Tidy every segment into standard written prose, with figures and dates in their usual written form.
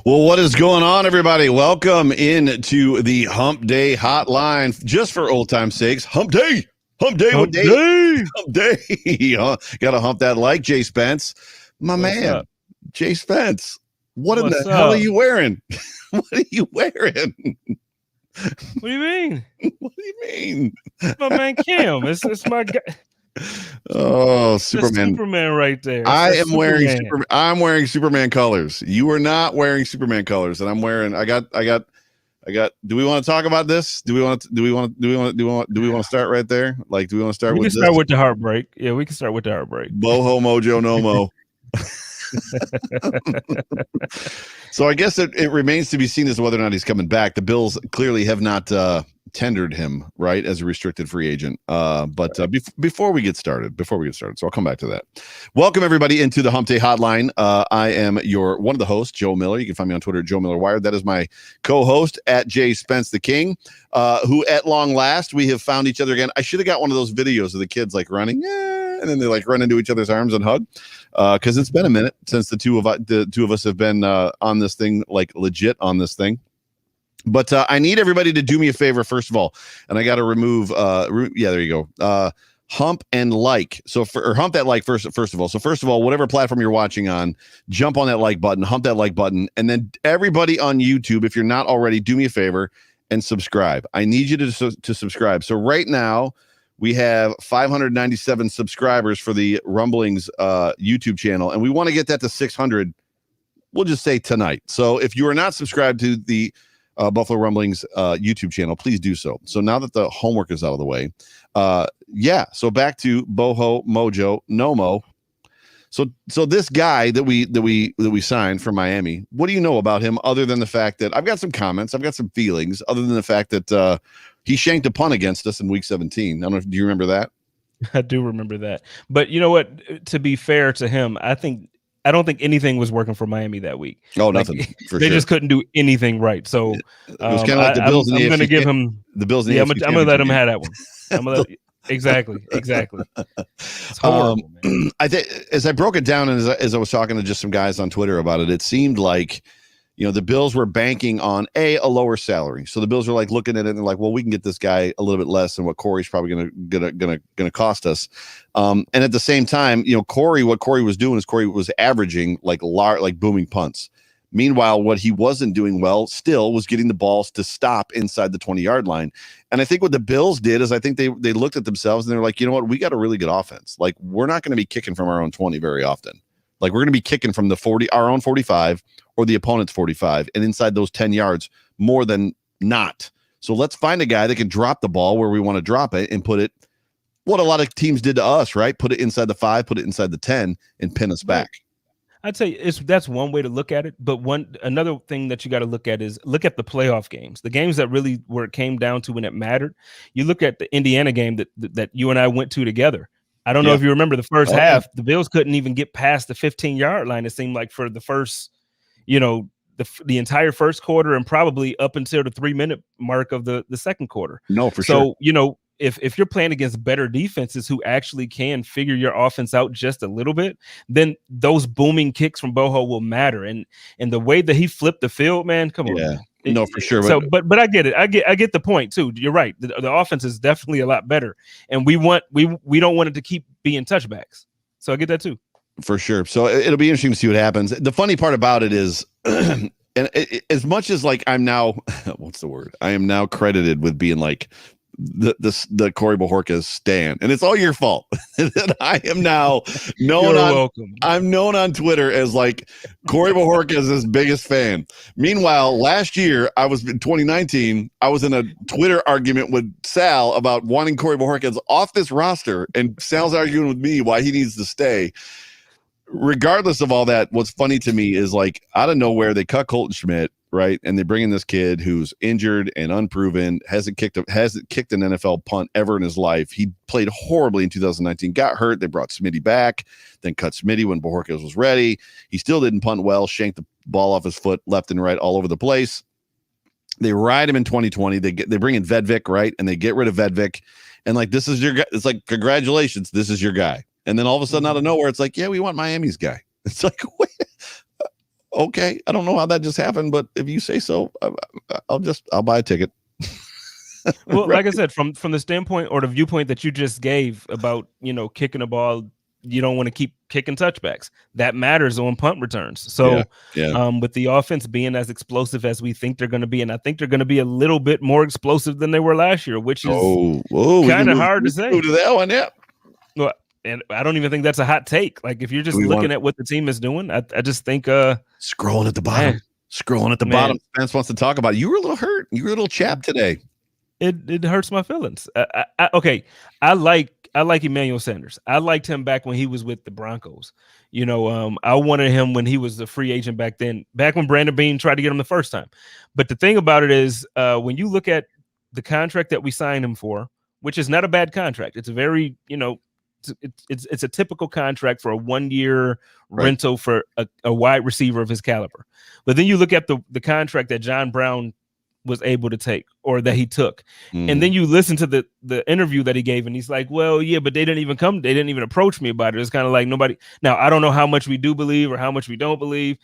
Well, what is going on, everybody? Welcome into the Hump Day Hotline. Just for old time's sakes, Hump Day! Hump Day! Hump Day! Hump Day! Gotta hump that like, Jay Spence. My What's man, up? Jay Spence. What in What's the hell are up? you wearing? What are you wearing? What do you mean? What do you mean? My man Kim. It's my guy. Oh, That's Superman right there. I'm wearing Superman colors. You are not wearing Superman colors, and I'm wearing. I got. Do we want to talk about this? Do we want to start right there? Like, do we want to start We with can this? start with the heartbreak. Yeah, we can start with the heartbreak. Boho Mojo No Mo. So I guess it remains to be seen as to whether or not he's coming back. The Bills clearly have not tendered him, right, as a restricted free agent. Before we get started, so I'll come back to that. Welcome everybody into the Hump Day Hotline. I am one of the hosts, Joe Miller. You can find me on Twitter at Joe Miller Wired. That is my co-host at JSpencetheKing, who at long last we have found each other again. I should have got one of those videos of the kids like running, and then they like run into each other's arms and hug, because it's been a minute since the two of us have been on this thing, like legit on this thing. But I need everybody to do me a favor, first of all, and I got to remove. There you go. Hump and like. Or hump that like first of all. So first of all, whatever platform you're watching on, jump on that like button, hump that like button, and then everybody on YouTube, if you're not already, do me a favor and subscribe. I need you to subscribe. So right now we have 597 subscribers for the Rumblings YouTube channel, and we want to get that to 600. We'll just say tonight. So if you are not subscribed to the Buffalo Rumblings YouTube channel, please do so. So now that the homework is out of the way, so back to Boho Mojo Nomo. So this guy that we signed from Miami, what do you know about him other than the fact that I've got some comments, I've got some feelings, other than the fact that he shanked a punt against us in week 17. I don't know if do you remember that? I do remember that. But you know what? To be fair to him, I don't think anything was working for Miami that week. Oh, nothing. They just couldn't do anything right. So it was kind of like the Bills. I'm going to give him the Bills. I'm going to let him have that one. Exactly. It's horrible, man. I think as I broke it down and as I was talking to just some guys on Twitter about it, it seemed like, the Bills were banking on a lower salary. So the Bills were like looking at it and they're like, well, we can get this guy a little bit less than what Corey's probably gonna cost us. And at the same time, what Corey was doing is Corey was averaging like booming punts. Meanwhile, what he wasn't doing well still was getting the balls to stop inside the 20-yard line. And I think what the Bills did is I think they looked at themselves and they're like, you know what, we got a really good offense. Like, we're not going to be kicking from our own 20 very often. Like, we're going to be kicking from the 40, our own 45 or the opponent's 45 and inside those 10 yards more than not. So let's find a guy that can drop the ball where we want to drop it and put it, what a lot of teams did to us, right? Put it inside the 5, put it inside the 10 and pin us back. I'd say that's one way to look at it. But another thing that you got to look at is look at the playoff games, the games that really where it came down to when it mattered. You look at the Indiana game that you and I went to together. I don't know if you remember the first half, the Bills couldn't even get past the 15-yard line. It seemed like for the first, the entire first quarter and probably up until the 3-minute mark of the second quarter. No, for sure. So, if you're playing against better defenses who actually can figure your offense out just a little bit, then those booming kicks from Boho will matter. And the way that he flipped the field, man, come on. Man. No, for sure. So, but I get it. I get the point too. You're right. The offense is definitely a lot better, and we don't want it to keep being touchbacks. So I get that too. For sure. So it'll be interesting to see what happens. The funny part about it is, as much as like I'm now, what's the word? I am now credited with being like the Corey Bojorquez stan, and it's all your fault. And I am now known I'm known on Twitter as like Corey Bojorquez's biggest fan. Meanwhile, last year in 2019, I was in a Twitter argument with Sal about wanting Corey Bojorquez off this roster, and Sal's arguing with me why he needs to stay. Regardless of all that, what's funny to me is like out of nowhere they cut Colton Schmidt, right? And they bring in this kid who's injured and unproven, hasn't kicked an NFL punt ever in his life. He played horribly in 2019, got hurt. They brought Smitty back, then cut Smitty when Bojorquez was ready. He still didn't punt well, shanked the ball off his foot left and right all over the place. They ride him in 2020. They bring in Vedvik, right? And they get rid of Vedvik. And like, this is your guy. It's like, congratulations, this is your guy. And then all of a sudden out of nowhere, it's like, yeah, we want Miami's guy. It's like, wait, Okay, I don't know how that just happened, but if you say so, I'll buy a ticket. Well, like I said, from the standpoint or the viewpoint that you just gave about, kicking the ball, you don't want to keep kicking touchbacks. That matters on punt returns. So with the offense being as explosive as we think they're going to be, and I think they're going to be a little bit more explosive than they were last year, which is kind of hard to say. Move to that one, yeah. Well, and I don't even think that's a hot take. Like, if you're just looking at what the team is doing, I just think scrolling at the bottom. Scrolling at the bottom. Spence wants to talk about it. You were a little hurt. You were a little chapped today. It hurts my feelings. Okay, I like Emmanuel Sanders. I liked him back when he was with the Broncos. I wanted him when he was a free agent back then, back when Brandon Beane tried to get him the first time. But the thing about it is, when you look at the contract that we signed him for, which is not a bad contract, it's a very, it's a typical contract for a 1-year rental for a wide receiver of his caliber. But then you look at the contract that John Brown was able to take, or that he took. And then you listen to the interview that he gave, and he's like, well, yeah, but they didn't even approach me about it. It's kind of like nobody. Now, I don't know how much we do believe or how much we don't believe.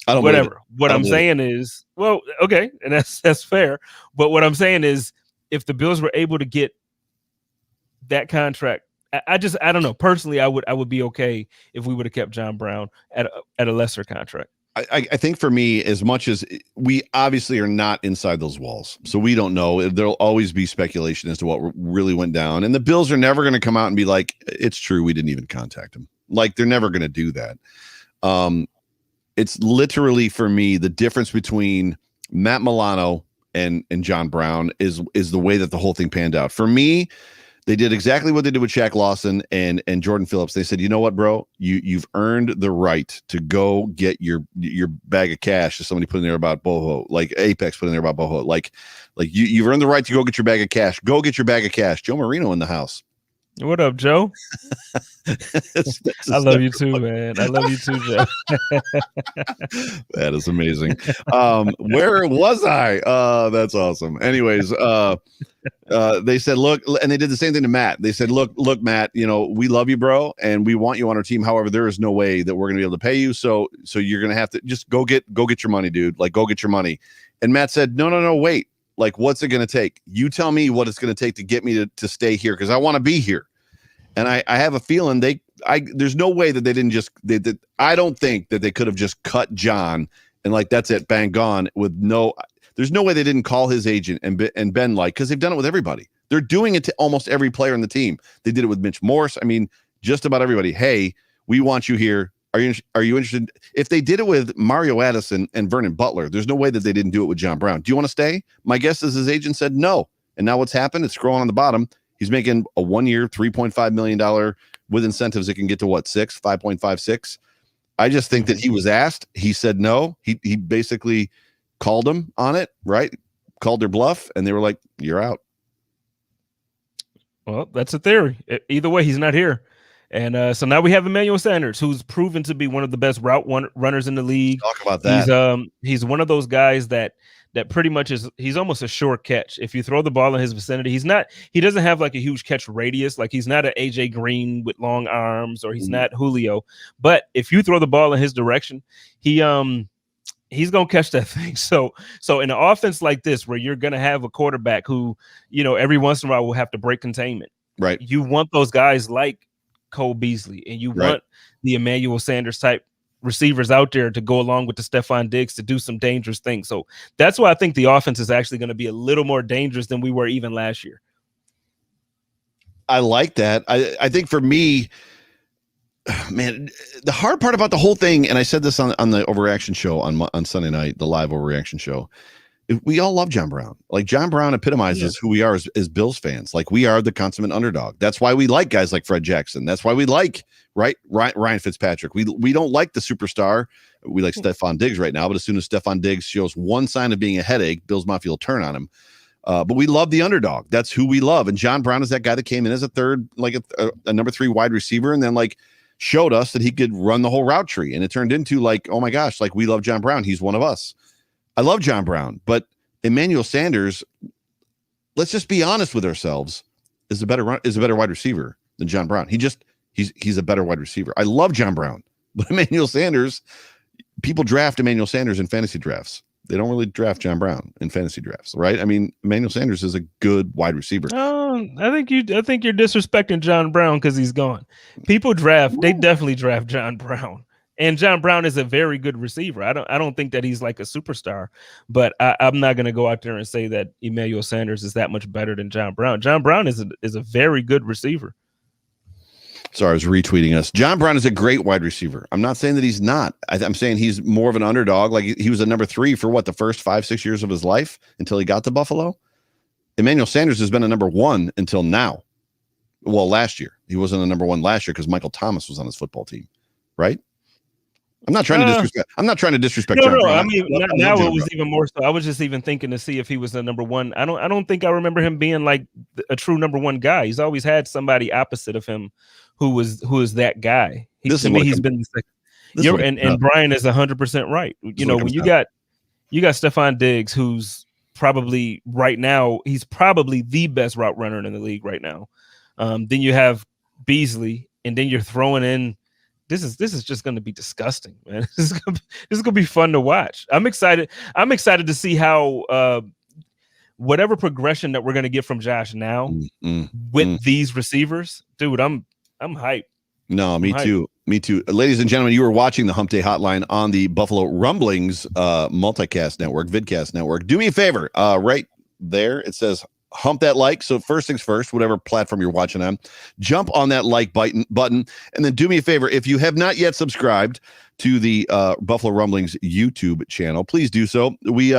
I don't whatever. What I'm saying is, well, okay, and that's fair. But what I'm saying is, if the Bills were able to get that contract, I don't know. Personally, I would be okay if we would have kept John Brown at a lesser contract. I think for me, as much as we obviously are not inside those walls, so we don't know. There'll always be speculation as to what really went down. And the Bills are never going to come out and be like, it's true, we didn't even contact him. Like, they're never going to do that. It's literally, for me, the difference between Matt Milano and John Brown is the way that the whole thing panned out. For me, they did exactly what they did with Shaq Lawson and Jordan Phillips. They said, you know what, bro, you've earned the right to go get your bag of cash. As somebody put in there about Boho, like Apex put in there about Boho, like you've earned the right to go get your bag of cash. Go get your bag of cash. Joe Marino in the house. What up, Joe? I love you too, man. I love you too, Joe. That is amazing. Where was I? That's awesome. Anyways, they said, look, and they did the same thing to Matt. They said, look, Matt, we love you, bro, and we want you on our team. However, there is no way that we're going to be able to pay you. So you're going to have to just go get your money, dude. Like, go get your money. And Matt said, no, wait. Like, what's it going to take? You tell me what it's going to take to get me to stay here, because I want to be here. And I have a feeling there's no way that they didn't just I don't think that they could have just cut John and like, that's it, bang, gone with there's no way they didn't call his agent and been like, because they've done it with everybody. They're doing it to almost every player in the team. They did it with Mitch Morse. I mean, just about everybody. Hey, we want you here. Are you interested? If they did it with Mario Addison and Vernon Butler, there's no way that they didn't do it with John Brown. Do you want to stay? My guess is his agent said no. And now what's happened? It's scrolling on the bottom. He's making a 1-year, $3.5 million with incentives. It can get to what, 5.56. I just think that he was asked. He said no. He basically called him on it, right? Called their bluff, and they were like, you're out. Well, that's a theory. Either way, he's not here. And so now we have Emmanuel Sanders, who's proven to be one of the best route runners in the league. Talk about that. He's one of those guys that pretty much he's almost a sure catch. If you throw the ball in his vicinity, he doesn't have like a huge catch radius. Like, he's not an AJ Green with long arms, or he's not Julio. But if you throw the ball in his direction, he's gonna catch that thing. So in an offense like this, where you're gonna have a quarterback who, every once in a while will have to break containment. Right. You want those guys like Cole Beasley, and you want the Emmanuel Sanders type receivers out there to go along with the Stephon Diggs to do some dangerous things. So that's why I think the offense is actually going to be a little more dangerous than we were even last year. I like that. I think for me, man, the hard part about the whole thing, and I said this on the Overreaction show on Sunday night, the live Overreaction show, we all love John Brown. Like, John Brown epitomizes who we are as Bills fans. Like, we are the consummate underdog. That's why we like guys like Fred Jackson. That's why we like Ryan Fitzpatrick. We don't like the superstar. We like Stephon Diggs right now, but as soon as Stephon Diggs shows one sign of being a headache, Bills Mafia will turn on him. But we love the underdog. That's who we love. And John Brown is that guy that came in as a third, like a number 3 wide receiver, and then like showed us that he could run the whole route tree. And it turned into like, oh my gosh, like, we love John Brown. He's one of us. I love John Brown, but Emmanuel Sanders, let's just be honest with ourselves, is a better wide receiver than John Brown. He's a better wide receiver. I love John Brown, but Emmanuel Sanders, people draft Emmanuel Sanders in fantasy drafts. They don't really draft John Brown in fantasy drafts, right? I mean, Emmanuel Sanders is a good wide receiver. I think you're disrespecting John Brown because he's gone. People draft, they definitely draft John Brown. And John Brown is a very good receiver. I don't think that he's like a superstar, but I'm not going to go out there and say that Emmanuel Sanders is that much better than John Brown. John Brown is a very good receiver. Sorry, I was retweeting us. John Brown is a great wide receiver. I'm not saying that he's not. I'm saying he's more of an underdog. Like he was a number 3 for the first 5-6 years of his life until he got to Buffalo. Emmanuel Sanders has been a number 1 until now. Well, last year. He wasn't a number 1 last year because Michael Thomas was on his football team, right? I'm not trying to disrespect. I'm not trying to disrespect. No, John Brown. I mean now it was even more so. I was just even thinking to see if he was the number 1. I don't think I remember him being like a true number 1 guy. He's always had somebody opposite of him who is that guy. He's been the second. And Brian is 100% right. You know, when you got Stephon Diggs, who's probably right now, he's probably the best route runner in the league right now. Then you have Beasley, and then you're throwing in. This is just going to be disgusting, man. This is going to be fun to watch. I'm excited. I'm excited to see how whatever progression that we're going to get from Josh now with these receivers, dude. I'm hyped. No, me too. Me too. Ladies and gentlemen, you were watching the Hump Day Hotline on the Buffalo Rumblings multicast network, vidcast network. Do me a favor. Right there, it says hump that like. So first things first, whatever platform you're watching on, jump on that like button, and then do me a favor. If you have not yet subscribed to the Buffalo Rumblings YouTube channel, please do so. We've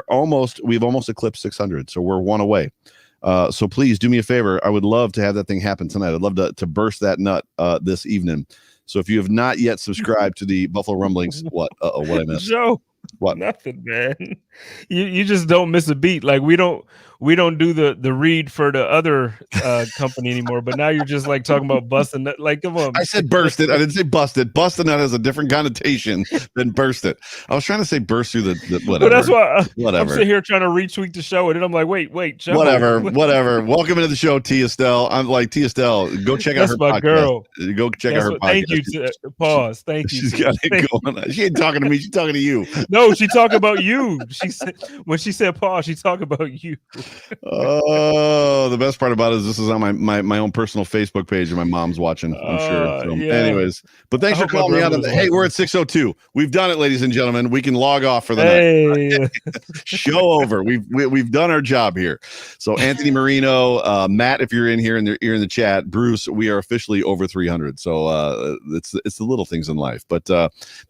almost eclipsed 600, so we're 1 away. So please do me a favor. I would love to have that thing happen tonight. I'd love to burst that nut this evening. So if you have not yet subscribed to the Buffalo Rumblings, what I missed? Joe, what? Nothing, man. You just don't miss a beat. Like we don't do the read for the other company anymore. But now you're just like talking about busting nut. Like, come on. I said burst it. I didn't say bust it. Busting nut has a different connotation than burst it. I was trying to say burst through the whatever. But that's why whatever. I'm sitting here trying to retweet the show, and then I'm like, wait, Joe. Whatever. Welcome into the show, T. Estelle. I'm like, T. Estelle, go check out her podcast. Girl. Go check out her podcast. Thank you. Pause. Thank you. She's got it going on. She ain't talking to me. She's talking to you. No, she talking about you. She said when she said pause, she talking about you. Oh, the best part about it is this is on my own personal Facebook page, and my mom's watching. I'm sure. So, yeah. anyways, but thanks for calling me out. Hey, we're at 6:02. We've done it, ladies and gentlemen. We can log off for the night. Show over. We've done our job here. So Anthony Marino, Matt, if you're in here and you're in the chat, Bruce, we are officially over 300. So it's the little things in life. But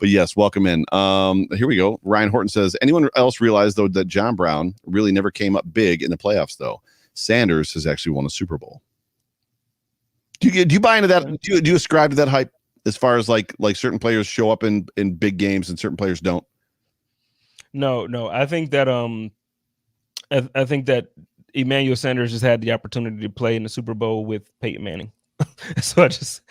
yes, welcome in. Here we go. Ryan Horton says, anyone else realize though that John Brown really never came up big in the playoffs though? Sanders has actually won a Super Bowl. Do you buy into that? Do you ascribe to that hype as far as like certain players show up in big games and certain players don't? No. I think that I think that Emmanuel Sanders just had the opportunity to play in the Super Bowl with Peyton Manning. So I just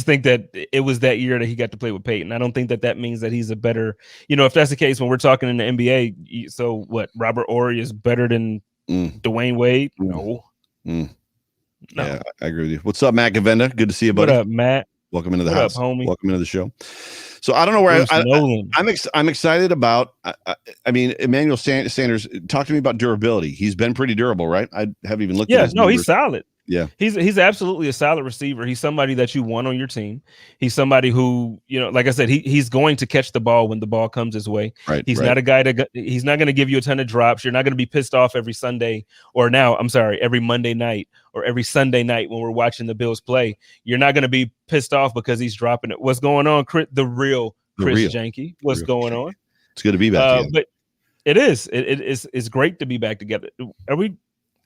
think that it was that year that he got to play with Peyton. I don't think that means that he's a better, if that's the case when we're talking in the NBA. So what? Robert Horry is better than Dwayne Wade? No. Yeah, I agree with you. What's up, Matt Gavenda? Good to see you, buddy. What up, Matt? Welcome into the what house. Up, homie? Welcome into the show. So I don't know where I'm excited about. I mean, Emmanuel Sanders. Talk to me about durability. He's been pretty durable, right? I haven't even looked. Yeah, no, he's solid. Yeah, he's absolutely a solid receiver. He's somebody that you want on your team. He's somebody who, like I said, he's going to catch the ball when the ball comes his way. Right. He's not a guy he's not going to give you a ton of drops. You're not going to be pissed off every every Monday night or every Sunday night when we're watching the Bills play. You're not going to be pissed off because he's dropping it. What's going on, Chris? The real Chris Janke. What's going on? It's good to be back together. But it is. It's great to be back together. Are we?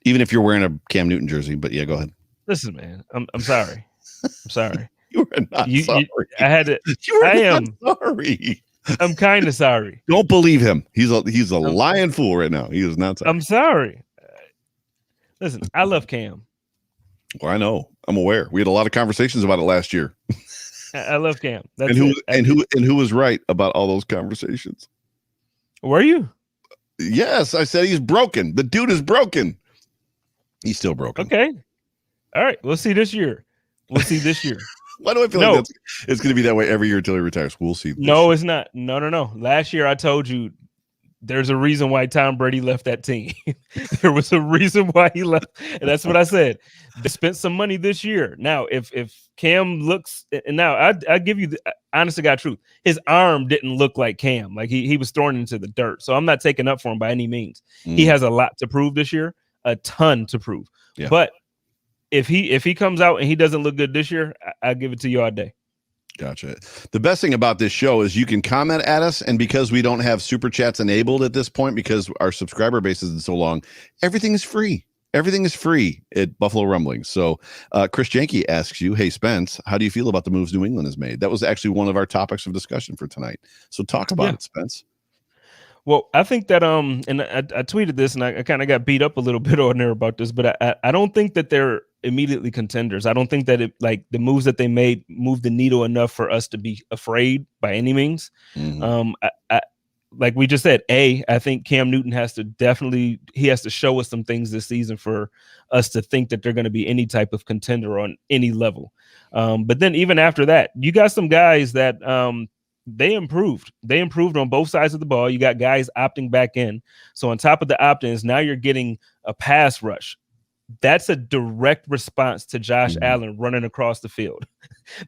Even if you're wearing a Cam Newton jersey, but yeah, go ahead. Listen, man, I'm sorry. I'm sorry. You were not sorry. I had to. I am sorry. I'm kind of sorry. Don't believe him. He's a lying fool right now. He is not sorry. I'm sorry. Listen, I love Cam. Well, I know. I'm aware. We had a lot of conversations about it last year. I love Cam. That's who was right about all those conversations? Were you? Yes, I said he's broken. The dude is broken. He's still broken. Okay. All right. We'll see this year. Why do I feel like it's going to be that way every year until he retires? We'll see. No, it's not. No. Last year I told you there's a reason why Tom Brady left that team. There was a reason why he left, and that's what I said. They spent some money this year. Now, if Cam looks, and now I give you the honest to God truth, his arm didn't look like Cam. Like he was thrown into the dirt. So I'm not taking up for him by any means. He has a lot to prove this year, a ton to prove. Yeah. But if he comes out and he doesn't look good this year, I'll give it to you all day. Gotcha. The best thing about this show is you can comment at us, and because we don't have super chats enabled at this point because our subscriber base isn't so long, everything is free. Everything is free at Buffalo Rumblings. So Chris Janke asks you, hey, Spence, how do you feel about the moves New England has made? That was actually one of our topics of discussion for tonight. So talk about it, Spence. Well, I think that and I tweeted this, and I kind of got beat up a little bit on there about this, but I don't think that they're immediately contenders. I don't think that the moves that they made moved the needle enough for us to be afraid by any means. I like we just said, I think Cam Newton has to show us some things this season for us to think that they're going to be any type of contender on any level. But then even after that, you got some guys that they improved. They improved on both sides of the ball. You got guys opting back in. So on top of the opt-ins, now you're getting a pass rush. That's a direct response to Josh Allen running across the field.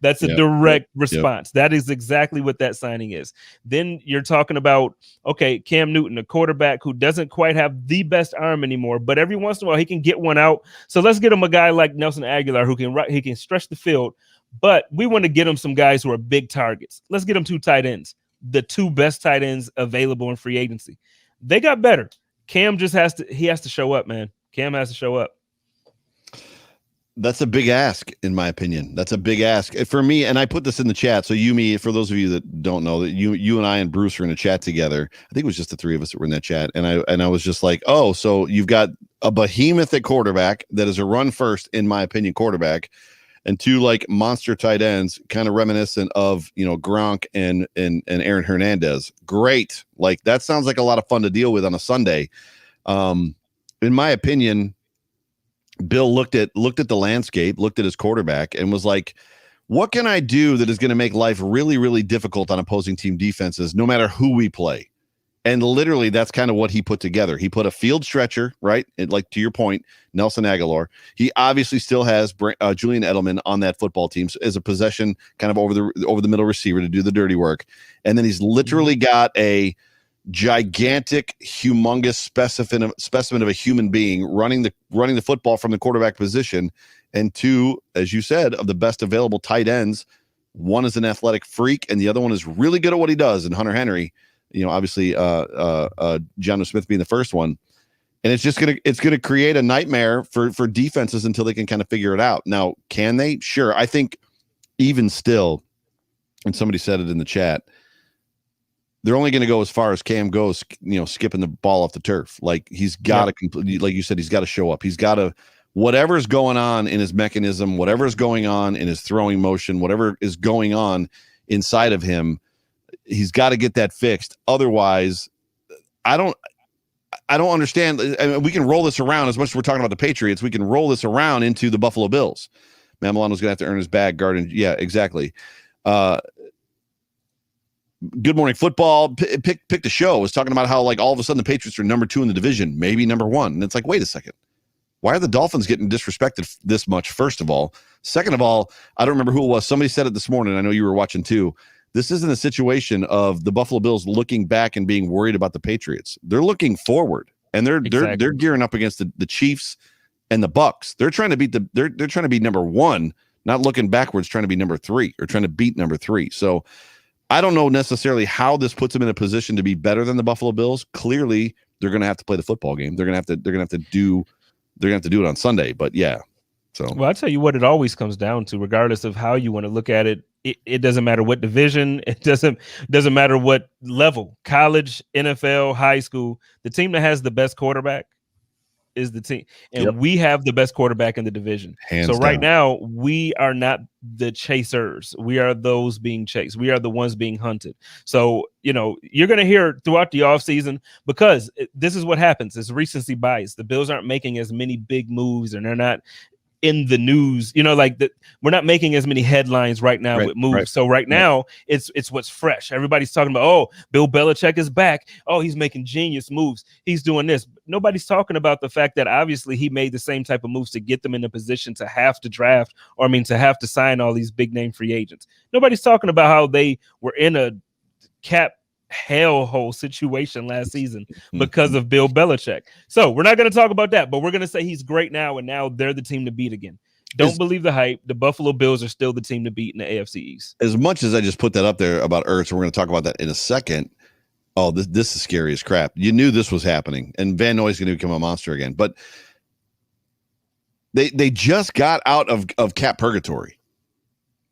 That's a direct response. That is exactly what that signing is. Then you're talking about, okay, Cam Newton, a quarterback who doesn't quite have the best arm anymore, but every once in a while he can get one out. So let's get him a guy like Nelson Aguilar who can stretch the field, but we want to get him some guys who are big targets. Let's get him 2 tight ends, the 2 best tight ends available in free agency. They got better. Cam just has to show up, man. Cam has to show up. That's a big ask, in my opinion. That's a big ask for me. And I put this in the chat. So for those of you that don't know, that you and I and Bruce are in a chat together. I think it was just the 3 of us that were in that chat. And I was just like, oh, so you've got a behemoth at quarterback that is a run first, in my opinion, quarterback, and 2 like monster tight ends, kind of reminiscent of, Gronk and Aaron Hernandez. Great. Like that sounds like a lot of fun to deal with on a Sunday. In my opinion, Bill looked at the landscape, looked at his quarterback, and was like, what can I do that is going to make life really, really difficult on opposing team defenses, no matter who we play? And literally, that's kind of what he put together. He put a field stretcher, right? And like to your point, Nelson Aguilar. He obviously still has Julian Edelman on that football team as a possession, kind of over the middle receiver to do the dirty work. And then he's literally got a gigantic, humongous specimen of a human being running the football from the quarterback position, and 2, as you said, of the best available tight ends. One is an athletic freak, and the other one is really good at what he does. And Hunter Henry, obviously, Jonnu Smith being the first one, and it's gonna create a nightmare for defenses until they can kind of figure it out. Now, can they? Sure. I think even still, and somebody said it in the chat, they're only going to go as far as Cam goes, skipping the ball off the turf. Like he's got to completely, like you said, he's got to show up. He's got to, whatever's going on in his mechanism, whatever's going on in his throwing motion, whatever is going on inside of him, he's got to get that fixed. Otherwise, I don't understand. I mean, we can roll this around as much as we're talking about the Patriots. We can roll this around into the Buffalo Bills. Matt Milano's going to have to earn his bag guarding. Yeah, exactly. Good Morning Football picked the show, was talking about how like all of a sudden the Patriots are number 2 in the division, maybe number 1. And it's like, wait a second. Why are the Dolphins getting disrespected this much? First of all. Second of all, I don't remember who it was. Somebody said it this morning. I know you were watching too. This isn't a situation of the Buffalo Bills looking back and being worried about the Patriots. They're looking forward, and they're gearing up against the Chiefs and the Bucks. They're trying to beat they're trying to be number 1, not looking backwards, trying to be number 3 or trying to beat number 3. So I don't know necessarily how this puts them in a position to be better than the Buffalo Bills. Clearly, they're going to have to play the football game. They're going to have to do it on Sunday. But yeah, so well, I tell you what, it always comes down to, regardless of how you want to look at it. It doesn't matter what division. It doesn't matter what level, college, NFL, high school. The team that has the best quarterback is the team, and we have the best quarterback in the division. Hands so right down. now, we are not the chasers. We are those being chased. We are the ones being hunted. So you're going to hear throughout the offseason, because this is what happens. It's recency bias. The Bills aren't making as many big moves, and they're not in the news, like that. We're not making as many headlines right now with moves. Right. So right now it's what's fresh. Everybody's talking about, oh, Bill Belichick is back. Oh, he's making genius moves. He's doing this. Nobody's talking about the fact that obviously he made the same type of moves to get them in a position to have to draft, or to have to sign all these big name free agents. Nobody's talking about how they were in a cap hellhole situation last season because of Bill Belichick. So we're not going to talk about that, but we're going to say he's great now, and now they're the team to beat again. Don't believe the hype. The Buffalo Bills are still the team to beat in the AFC East. As much as I just put that up there about Ertz, and we're going to talk about that in a second. Oh, this is scary as crap. You knew this was happening, and Van Noy's going to become a monster again. But they just got out of cap purgatory.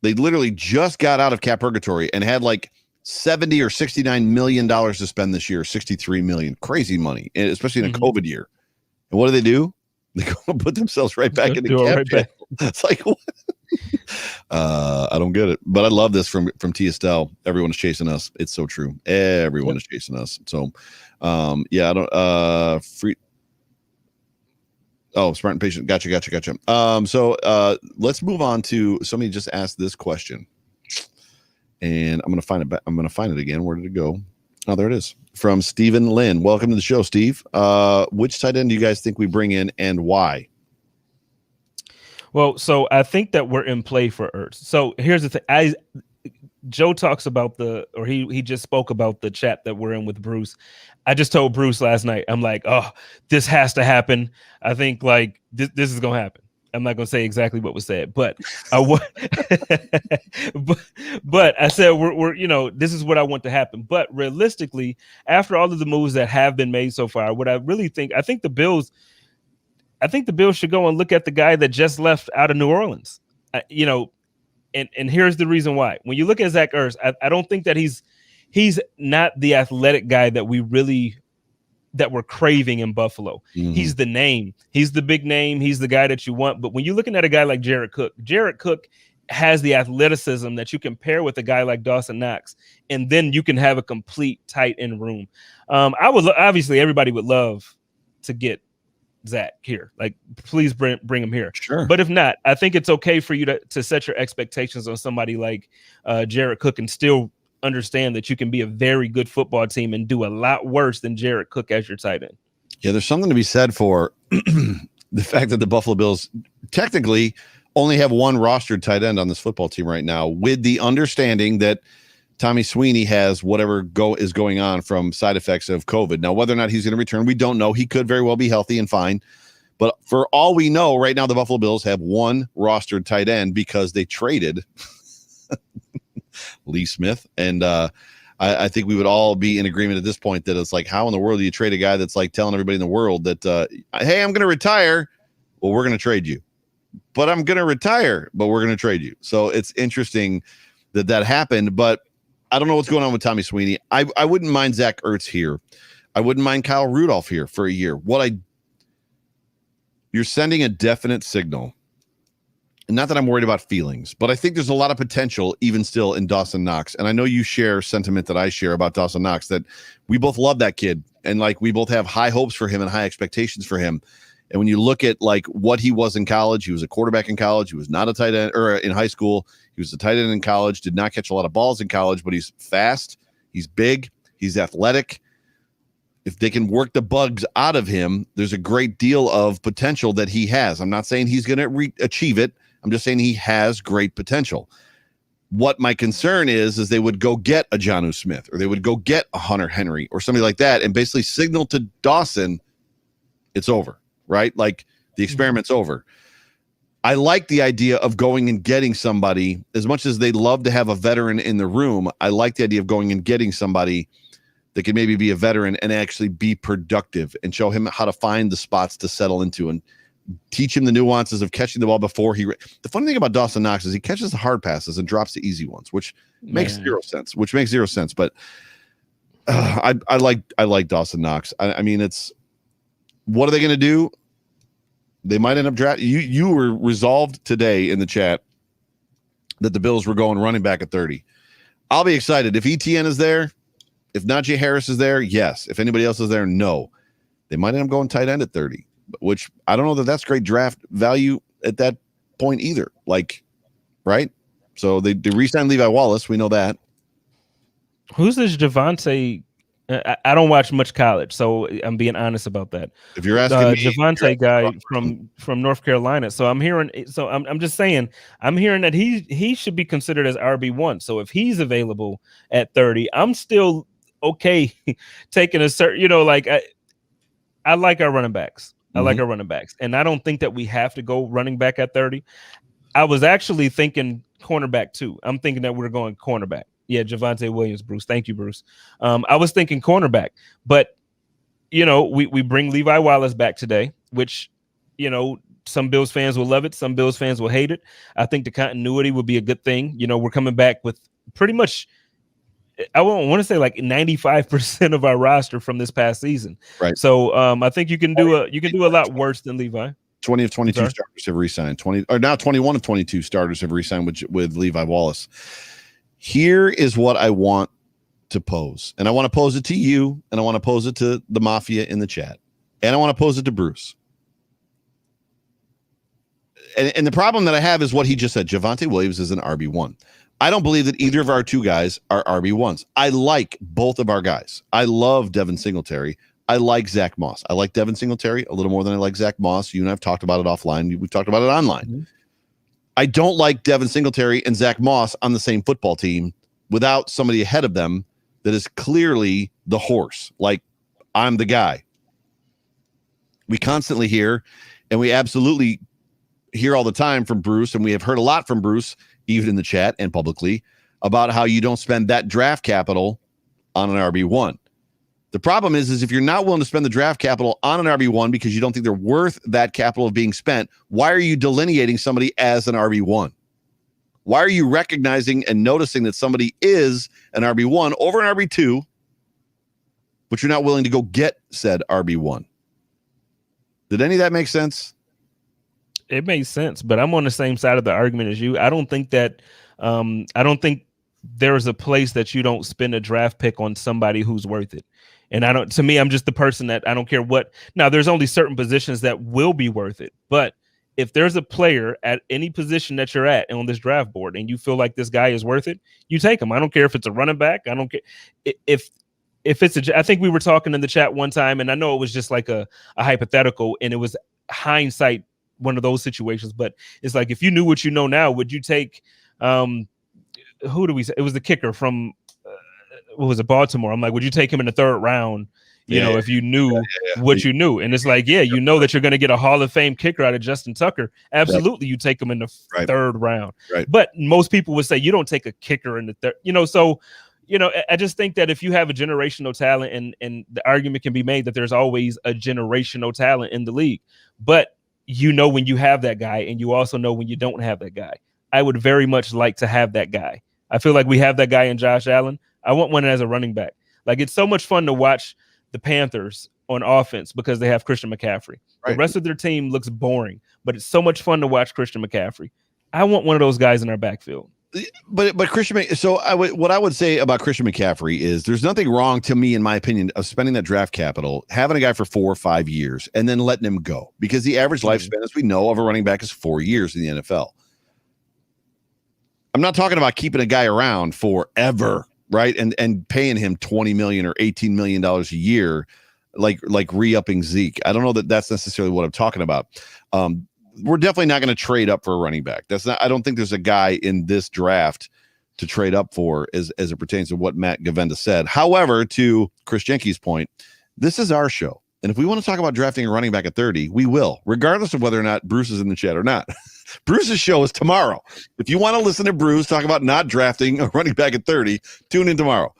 They literally just got out of cap purgatory and had like $70 or $69 million to spend this year. $63 million, crazy money, especially in a COVID year. And what do? They go and put themselves right back in the cap. Right back. It's like, what? I don't get it, but I love this from T. Estelle. Everyone is chasing us. It's so true. Everyone is chasing us. So, I don't. Free. Oh, smart and patient. Gotcha. So let's move on to somebody just asked this question, and I'm gonna find it. I'm gonna find it again. Where did it go? Oh, there it is. From Stephen Lynn. Welcome to the show, Steve. Which tight end do you guys think we bring in, and why? Well, so I think that we're in play for Ertz. So here's the thing. Joe talks about he just spoke about the chat that we're in with Bruce. I just told Bruce last night, I'm like, oh, this has to happen. I think like this is going to happen. I'm not going to say exactly what was said, but but I said, we're this is what I want to happen. But realistically, after all of the moves that have been made so far, what I really think, I think the Bills should go and look at the guy that just left out of New Orleans. And here's the reason why. When you look at Zach Ertz, I don't think that he's not the athletic guy that we're craving in Buffalo. Mm-hmm. He's the name. He's the big name. He's the guy that you want. But when you're looking at a guy like Jared Cook has the athleticism that you can pair with a guy like Dawson Knox, and then you can have a complete tight end room. Obviously everybody would love to get Zach here. Like, please bring him here. Sure. But if not, I think it's okay for you to set your expectations on somebody like Jared Cook and still understand that you can be a very good football team and do a lot worse than Jared Cook as your tight end. Yeah, there's something to be said for the fact that the Buffalo Bills technically only have one rostered tight end on this football team right now, with the understanding that Tommy Sweeney has whatever is going on from side effects of COVID. Now, whether or not he's going to return, we don't know. He could very well be healthy and fine. But for all we know, right now, the Buffalo Bills have one rostered tight end because they traded Lee Smith. And I think we would all be in agreement at this point that it's like, how in the world do you trade a guy that's like telling everybody in the world that, hey, I'm going to retire. Well, we're going to trade you. But I'm going to retire, but we're going to trade you. So it's interesting that happened. But I don't know what's going on with Tommy Sweeney. I wouldn't mind Zach Ertz here. I wouldn't mind Kyle Rudolph here for a year. You're sending a definite signal. And not that I'm worried about feelings, but I think there's a lot of potential even still in Dawson Knox. And I know you share sentiment that I share about Dawson Knox, that we both love that kid. And like, we both have high hopes for him and high expectations for him. And when you look at like what he was in college, he was a quarterback in college. He was not a tight end, or in high school. He was a tight end in college, did not catch a lot of balls in college, but he's fast. He's big. He's athletic. If they can work the bugs out of him, there's a great deal of potential that he has. I'm not saying he's going to achieve it. I'm just saying he has great potential. What my concern is they would go get a Jonnu Smith, or they would go get a Hunter Henry or somebody like that and basically signal to Dawson it's over. Right? Like, the experiment's over. I like the idea of going and getting somebody, as much as they love to have a veteran in the room. I like the idea of going and getting somebody that can maybe be a veteran and actually be productive and show him how to find the spots to settle into and teach him the nuances of catching the ball before the funny thing about Dawson Knox is he catches the hard passes and drops the easy ones, which makes zero sense, But I like Dawson Knox. I mean, what are they going to do? They might end up drafting. You were resolved today in the chat that the Bills were going running back at 30. I'll be excited if ETN is there. If Najee Harris is there, yes. If anybody else is there, no. They might end up going tight end at 30, which I don't know that that's great draft value at that point either. Like, right? So they re-signed Levi Wallace. We know that. Who's this Javonte? I don't watch much college, so I'm being honest about that. If you're asking me, Javonte guy from North Carolina. So I'm hearing. So I'm just saying. I'm hearing that he should be considered as RB1. So if he's available at 30, I'm still okay taking a certain. You know, like I like our running backs. I like our running backs, and I don't think that we have to go running back at 30. I was actually thinking cornerback too. I'm thinking that we're going cornerback. Yeah, Javonte Williams, Bruce. Thank you, Bruce. I was thinking cornerback, but you know, we bring Levi Wallace back today, which, you know, some Bills fans will love it, some Bills fans will hate it. I think the continuity would be a good thing. You know, we're coming back with pretty much, I want to say like 95% of our roster from this past season. Right. So I think you can do a lot worse than Levi. 20 of 22 starters have re-signed. 20 or now 21 of 22 starters have re-signed with Levi Wallace. Here is what I want to pose, and I want to pose it to you, and I want to pose it to the Mafia in the chat, and I want to pose it to Bruce. And the problem that I have is what he just said. Javonte Williams is an RB1. I don't believe that either of our two guys are RB1s. I like both of our guys. I love Devin Singletary. I like Zach Moss. I like Devin Singletary a little more than I like Zach Moss. You and I have talked about it offline. We've talked about it online. Mm-hmm. I don't like Devin Singletary and Zach Moss on the same football team without somebody ahead of them that is clearly the horse. Like, I'm the guy. We constantly hear, and we absolutely hear all the time from Bruce, and we have heard a lot from Bruce, even in the chat and publicly, about how you don't spend that draft capital on an RB1. The problem is if you're not willing to spend the draft capital on an RB1 because you don't think they're worth that capital of being spent, why are you delineating somebody as an RB1? Why are you recognizing and noticing that somebody is an RB1 over an RB2, but you're not willing to go get said RB1? Did any of that make sense? It makes sense, but I'm on the same side of the argument as you. I don't think that there is a place that you don't spend a draft pick on somebody who's worth it. And to me, I'm just the person that I don't care what. Now, there's only certain positions that will be worth it. But if there's a player at any position that you're at on this draft board and you feel like this guy is worth it, you take him. I don't care if it's a running back. I don't care if it's I think we were talking in the chat one time, and I know it was just like a hypothetical, and it was hindsight, one of those situations. But it's like, if you knew what you know now, would you take who do we say? It was the kicker from what was it, Baltimore? I'm like, would you take him in the third round? You know, if you knew what you knew. And it's like, you know that you're going to get a Hall of Fame kicker out of Justin Tucker. Absolutely, you take him in the third round. Right. But most people would say you don't take a kicker in the third. You know, so I just think that if you have a generational talent, and the argument can be made that there's always a generational talent in the league, but you know when you have that guy, and you also know when you don't have that guy. I would very much like to have that guy. I feel like we have that guy in Josh Allen. I want one as a running back. Like, it's so much fun to watch the Panthers on offense because they have Christian McCaffrey. Right. The rest of their team looks boring, but it's so much fun to watch Christian McCaffrey. I want one of those guys in our backfield. But Christian, so what I would say about Christian McCaffrey is there's nothing wrong, to me, in my opinion, of spending that draft capital, having a guy for 4 or 5 years, and then letting him go, because the average lifespan, as we know, of a running back is 4 years in the NFL. I'm not talking about keeping a guy around forever, right? And paying him $20 million or $18 million a year, like re-upping Zeke. I don't know that that's necessarily what I'm talking about. We're definitely not going to trade up for a running back. I don't think there's a guy in this draft to trade up for as it pertains to what Matt Gavenda said. However, to Chris Jenke's point, this is our show. And if we want to talk about drafting a running back at 30, we will, regardless of whether or not Bruce is in the chat or not. Bruce's show is tomorrow. If you want to listen to Bruce talk about not drafting a running back at 30, tune in tomorrow.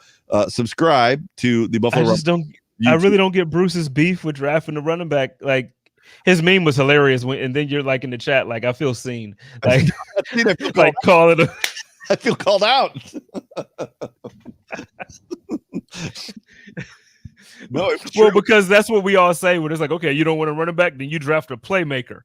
Subscribe to the Buffalo Rumblings. I really don't get Bruce's beef with drafting the running back. Like, his meme was hilarious, and then you're like in the chat, like, I feel seen. Like, like call it. I feel called out. No, well, because that's what we all say when it's like, okay, you don't want to run it back, then you draft a playmaker.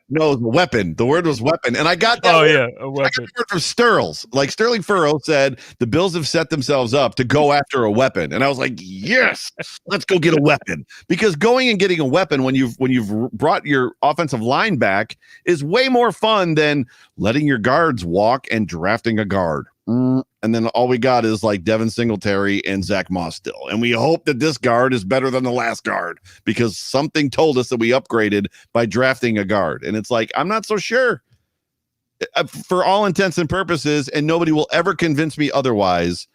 No, it was a weapon. The word was weapon. And I got that. A weapon. I got the word from Sterls. Like Sterling Furrow said, the Bills have set themselves up to go after a weapon. And I was like, yes, let's go get a weapon. Because going and getting a weapon when you've brought your offensive line back is way more fun than letting your guards walk and drafting a guard. And then all we got is like Devin Singletary and Zach Moss still. And we hope that this guard is better than the last guard because something told us that we upgraded by drafting a guard. And it's like, I'm not so sure for all intents and purposes. And nobody will ever convince me otherwise.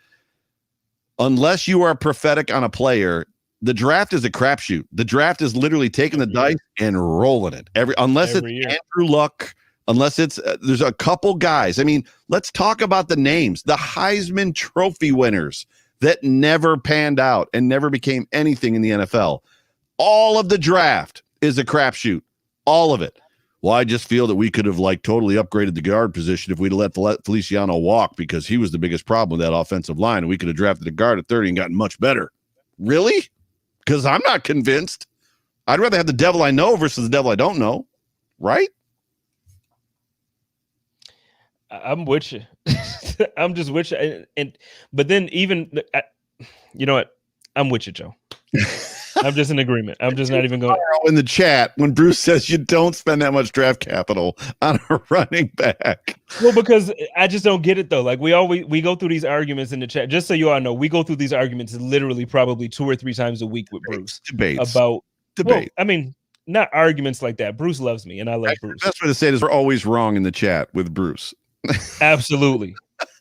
Unless you are prophetic on a player, the draft is a crapshoot. The draft is literally taking the dice and rolling it unless it's Andrew Luck. Unless it's there's a couple guys. I mean, let's talk about the names. The Heisman Trophy winners that never panned out and never became anything in the NFL. All of the draft is a crapshoot. All of it. Well, I just feel that we could have like totally upgraded the guard position if we'd let Feliciano walk because he was the biggest problem with that offensive line. And we could have drafted a guard at 30 and gotten much better. Really? Because I'm not convinced. I'd rather have the devil I know versus the devil I don't know. Right? I'm with you. I'm just with you. But then even, you know what? I'm with you, Joe. I'm just in agreement. I'm just not even going in the chat when Bruce says you don't spend that much draft capital on a running back. Well, because I just don't get it though. Like we go through these arguments in the chat. Just so you all know, we go through these arguments literally probably 2 or 3 times a week with Bruce. Debates. Well, I mean, not arguments like that. Bruce loves me and I love Bruce. The best way to say it is we're always wrong in the chat with Bruce. Absolutely.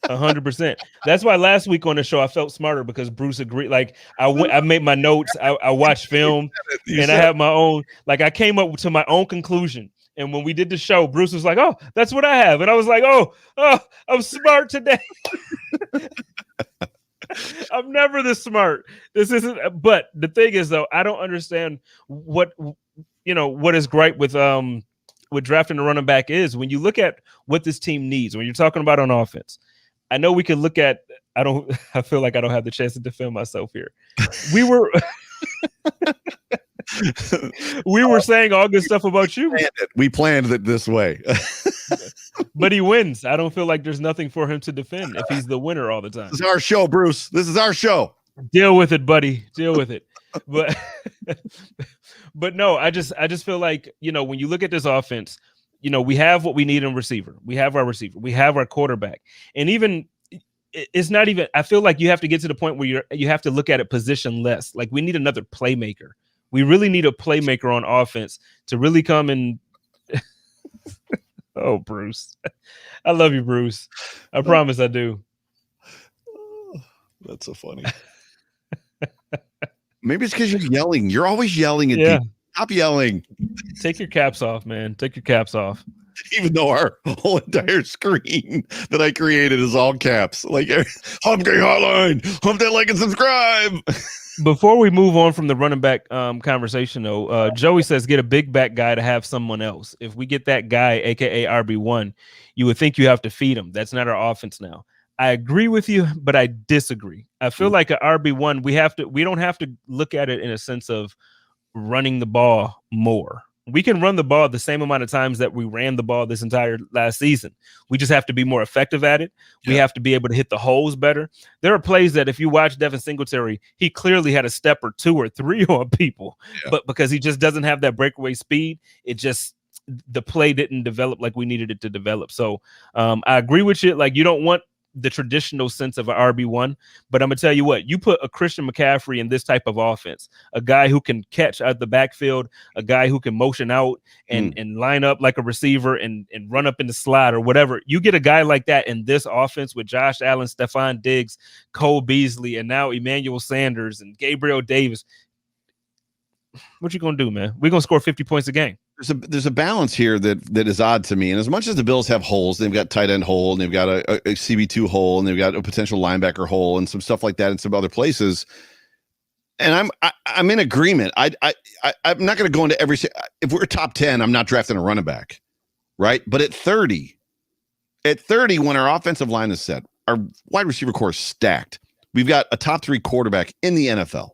100%. That's why last week on the show I felt smarter because Bruce agreed. Like I made my notes, I watched film, and I had my own. Like I came up to my own conclusion. And when we did the show, Bruce was like, "Oh, that's what I have," and I was like, "Oh, I'm smart today." I'm never this smart. This isn't. But the thing is, though, I don't understand what is gripe with drafting a running back is when you look at what this team needs when you're talking about on offense. I know we can look at. I feel like I don't have the chance to defend myself here. We were saying all good stuff about you. We planned it this way. But he wins. I don't feel like there's nothing for him to defend if he's the winner all the time. This is our show, Bruce. This is our show. Deal with it, buddy. Deal with it. But no, I just feel like, when you look at this offense, we have what we need in receiver. We have our receiver. We have our quarterback. And even it's not even, I feel like you have to get to the point where you have to look at it position less. Like we need another playmaker. We really need a playmaker on offense to really come and oh, Bruce. I love you, Bruce. I promise I do. That's so funny. Maybe it's because you're yelling. You're always yelling at people. Stop yelling. Take your caps off, man. Take your caps off. Even though our whole entire screen that I created is all caps. Like Hump Day Hotline. Hump Day, like and subscribe. Before we move on from the running back conversation, though, Joey says get a big back guy to have someone else. If we get that guy, a.k.a. RB1, you would think you have to feed him. That's not our offense now. I agree with you, but I disagree. I feel like an RB1, we don't have to look at it in a sense of running the ball more. We can run the ball the same amount of times that we ran the ball this entire last season. We just have to be more effective at it. Yeah. We have to be able to hit the holes better. There are plays that if you watch Devin Singletary, he clearly had a step or 2 or 3 on people, but because he just doesn't have that breakaway speed, the play didn't develop like we needed it to develop. So I agree with you. Like you don't want the traditional sense of an RB1, but I'm gonna tell you what, you put a Christian McCaffrey in this type of offense, a guy who can catch out the backfield, a guy who can motion out and line up like a receiver and run up in the slot or whatever. You get a guy like that in this offense with Josh Allen, Stephon Diggs, Cole Beasley, and now Emmanuel Sanders and Gabriel Davis. What you gonna do, man? We're gonna score 50 points a game. There's a balance here that is odd to me. And as much as the Bills have holes, they've got tight end hole, and they've got a CB2 hole, and they've got a potential linebacker hole, and some stuff like that in some other places. And I'm in agreement. I'm not going to go into every. If we're top 10, I'm not drafting a running back, right? But at 30, when our offensive line is set, our wide receiver core is stacked. We've got a top 3 quarterback in the NFL.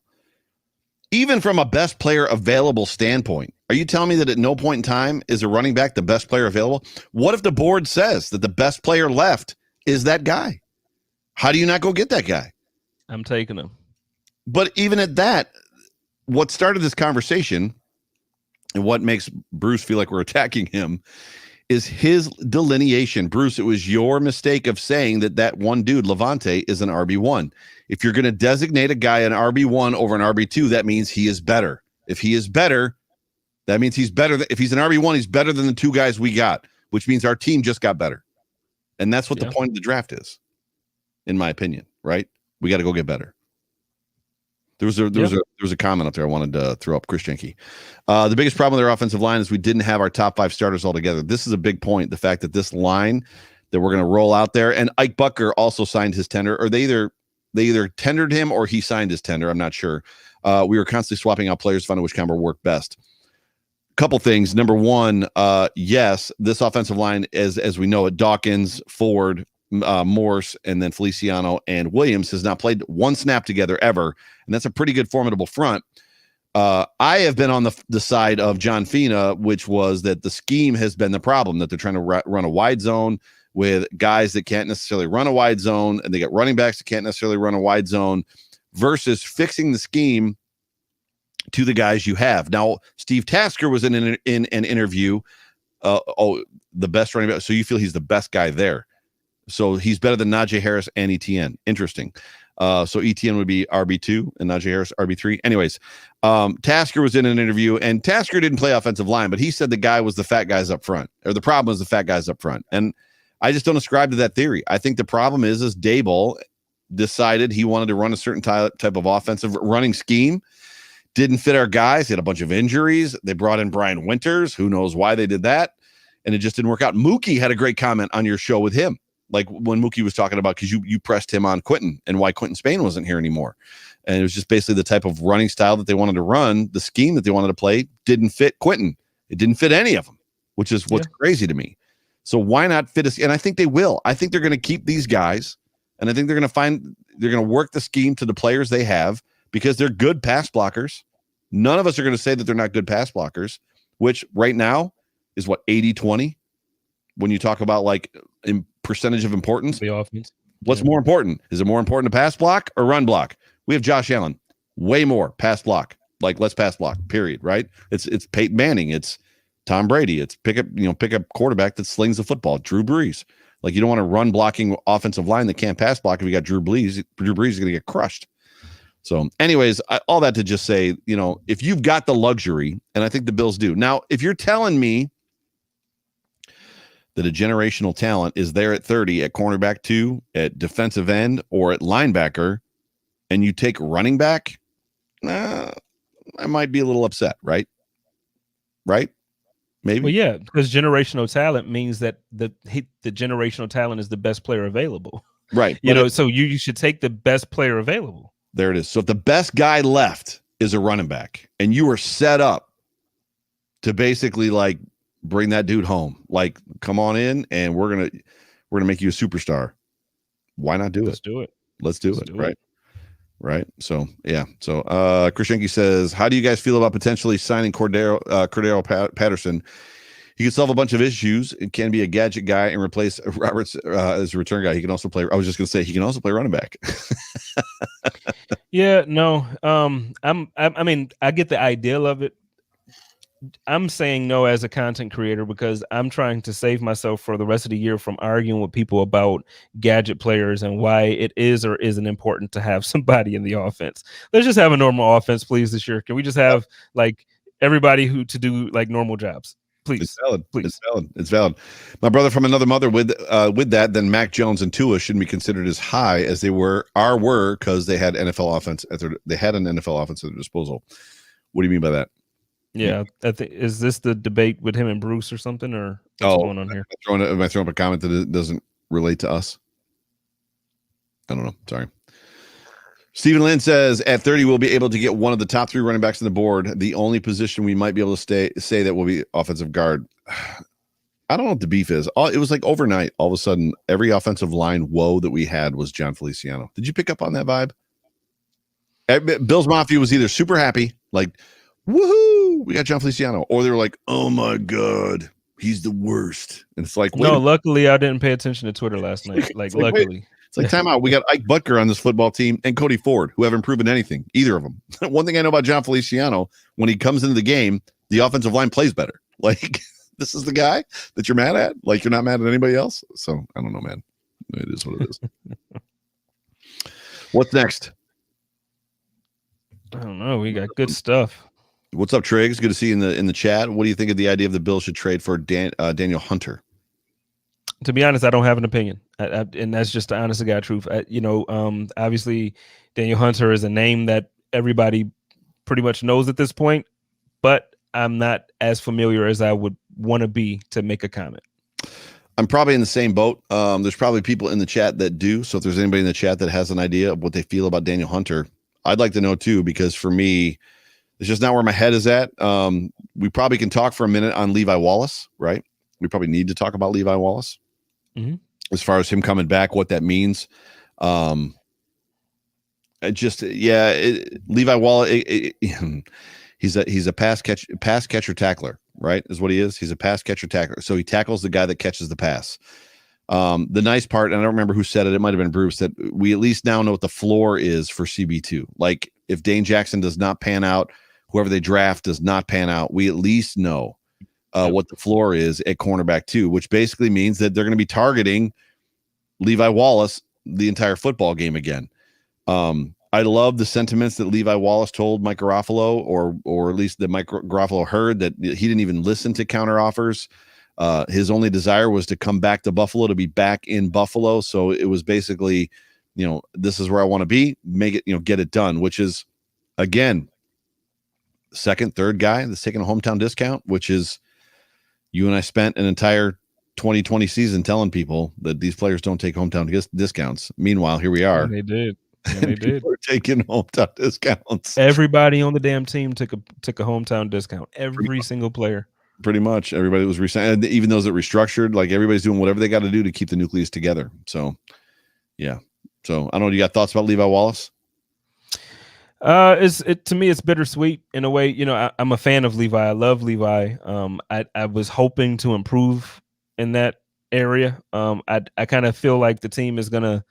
even from a best player available standpoint, are you telling me that at no point in time is a running back the best player available? What if the board says that the best player left is that guy? How do you not go get that guy? I'm taking him. But even at that, what started this conversation and what makes Bruce feel like we're attacking him is his delineation. Bruce, it was your mistake of saying that one dude, Levante, is an RB1. If you're going to designate a guy an RB1 over an RB2, that means he is better. If he is better, that means he's better. If he's an RB1, he's better than the two guys we got, which means our team just got better. And that's what the point of the draft is, in my opinion, right? We got to go get better. There was a comment up there I wanted to throw up. Chris Jenke. The biggest problem with their offensive line is we didn't have our top 5 starters altogether. This is a big point. The fact that this line that we're going to roll out there, and Ike Bucker also signed his tender, or they either tendered him or he signed his tender. I'm not sure. We were constantly swapping out players, finding which combo worked best. Couple things. Number one, yes, this offensive line, as we know it, Dawkins, Ford, Morse, and then Feliciano and Williams has not played one snap together ever, and that's a pretty good formidable front. I have been on the side of John Fina, which was that the scheme has been the problem, that they're trying to run a wide zone with guys that can't necessarily run a wide zone, and they got running backs that can't necessarily run a wide zone, versus fixing the scheme to the guys you have. Now, Steve Tasker was in an interview. The best running back. So you feel he's the best guy there. So he's better than Najee Harris and ETN. Interesting. So ETN would be RB2 and Najee Harris RB3. Anyways, Tasker was in an interview, and Tasker didn't play offensive line, but he said the guy was the fat guys up front, or the problem was the fat guys up front. And I just don't ascribe to that theory. I think the problem is Dable decided he wanted to run a certain type of offensive running scheme. Didn't fit our guys. He had a bunch of injuries. They brought in Brian Winters. Who knows why they did that? And it just didn't work out. Mookie had a great comment on your show with him. Like when Mookie was talking about, because you pressed him on Quentin and why Quentin Spain wasn't here anymore. And it was just basically the type of running style that they wanted to run, the scheme that they wanted to play didn't fit Quentin. It didn't fit any of them, which is what's crazy to me. So why not fit us? And I think they will. I think they're going to keep these guys, and I think they're going to work the scheme to the players they have, because they're good pass blockers. None of us are going to say that they're not good pass blockers, which right now is what, 80-20? When you talk about like in percentage of importance, the offense. What's more important? Is it more important to pass block or run block? We have Josh Allen, way more pass block. Like, let's pass block, period, right? It's Peyton Manning, it's Tom Brady, it's pick up quarterback that slings the football, Drew Brees. Like, you don't want a run blocking offensive line that can't pass block. If you got Drew Brees is going to get crushed. So anyways, all that to just say, if you've got the luxury, and I think the Bills do. Now, if you're telling me that a generational talent is there at 30 at cornerback 2, at defensive end, or at linebacker, and you take running back, I might be a little upset, right? Right? Maybe. Well, yeah, because generational talent means that the generational talent is the best player available. Right. So you should take the best player available. There it is. So if the best guy left is a running back, and you were set up to basically like bring that dude home, like come on in, and we're gonna make you a superstar. Why not do it? Let's do it. Let's do it. Right. Right. So yeah. So Chris Jenke says, how do you guys feel about potentially signing Cordero Patterson? He can solve a bunch of issues. It can be a gadget guy and replace Roberts as a return guy. He can also play. I was just going to say he can also play running back. Yeah, no. I mean, I get the ideal of it. I'm saying no as a content creator because I'm trying to save myself for the rest of the year from arguing with people about gadget players and why it is or isn't important to have somebody in the offense. Let's just have a normal offense, please, this year. Can we just have like everybody to do like normal jobs? Please. It's valid. Please. It's valid. My brother from another mother with that, then Mac Jones and Tua shouldn't be considered as high as they were because they had NFL offense they had an NFL offense at their disposal. What do you mean by that? Yeah, I think is this the debate with him and Bruce or something, or what's going on here? Am I throwing up a comment that it doesn't relate to us? I don't know. Sorry. Stephen Lynn says, at 30, we'll be able to get one of the top 3 running backs on the board. The only position we might be able to say that will be offensive guard. I don't know what the beef is. It was like overnight, all of a sudden, every offensive line woe that we had was John Feliciano. Did you pick up on that vibe? Bills Mafia was either super happy, Like, woohoo, we got John Feliciano. Or they were like, oh my God, he's the worst. And it's like, no, luckily I didn't pay attention to Twitter last night. Like, luckily. It's like time out. We got Ike Butker on this football team and Cody Ford, who haven't proven anything, either of them. One thing I know about John Feliciano, when he comes into the game, the offensive line plays better. Like, this is the guy that you're mad at? Like, you're not mad at anybody else? So, I don't know, man. It is what it is. What's next? I don't know. We got good stuff. What's up, Triggs? Good to see you in the chat. What do you think of the idea of the Bills should trade for Daniel Hunter? To be honest, I don't have an opinion, and that's just the honest to God truth. Obviously, Daniel Hunter is a name that everybody pretty much knows at this point, but I'm not as familiar as I would want to be to make a comment. I'm probably in the same boat. There's probably people in the chat that do. So if there's anybody in the chat that has an idea of what they feel about Daniel Hunter, I'd like to know too, because for me, it's just not where my head is at. We probably can talk for a minute on Levi Wallace, right? We probably need to talk about Levi Wallace. Mm-hmm. As far as him coming back, what that means. Levi Wallace, he's a pass catcher tackler, right? Is what he is. He's a pass catcher tackler. So he tackles the guy that catches the pass. The nice part, and I don't remember who said it, it might have been Bruce, that we at least now know what the floor is for CB2. Like, if Dane Jackson does not pan out, whoever they draft does not pan out, we at least know what the floor is at cornerback 2, which basically means that they're going to be targeting Levi Wallace the entire football game again. I love the sentiments that Levi Wallace told Mike Garofalo, or at least that Mike Garofalo heard, that he didn't even listen to counter offers. His only desire was to come back to Buffalo, to be back in Buffalo. So it was basically, this is where I want to be, make it, get it done, which is, again, second, third guy that's taking a hometown discount, which is, you and I spent an entire 2020 season telling people that these players don't take hometown discounts. Meanwhile, here we are. And they did. And they did. We're taking hometown discounts. Everybody on the damn team took a hometown discount. Every single player. Pretty much everybody was resigned. Even those that restructured, like, everybody's doing whatever they got to do to keep the nucleus together. So, yeah. So I don't know. You got thoughts about Levi Wallace? To me, it's bittersweet in a way. I'm a fan of Levi. I love Levi. I was hoping to improve in that area. I kind of feel like the team is gonna.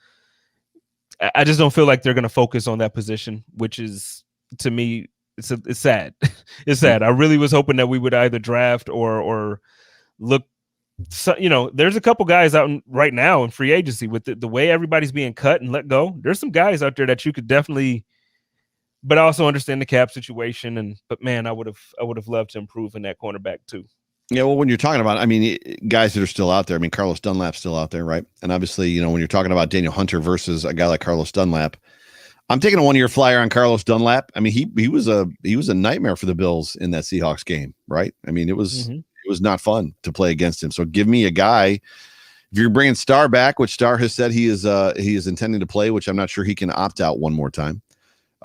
I just don't feel like they're gonna focus on that position, which is, to me, it's sad. It's sad. I really was hoping that we would either draft or look. So, there's a couple guys out right now in free agency with the way everybody's being cut and let go. There's some guys out there that you could definitely. But I also understand the cap situation, but man, I would have loved to improve in that cornerback too. Yeah, well, when you're talking about, guys that are still out there, Carlos Dunlap's still out there, right? And obviously, when you're talking about Daniel Hunter versus a guy like Carlos Dunlap, I'm taking a 1-year flyer on Carlos Dunlap. He was a nightmare for the Bills in that Seahawks game, right? It was not fun to play against him. So give me a guy. If you're bringing Starr back, which Starr has said he is intending to play, which I'm not sure he can opt out one more time.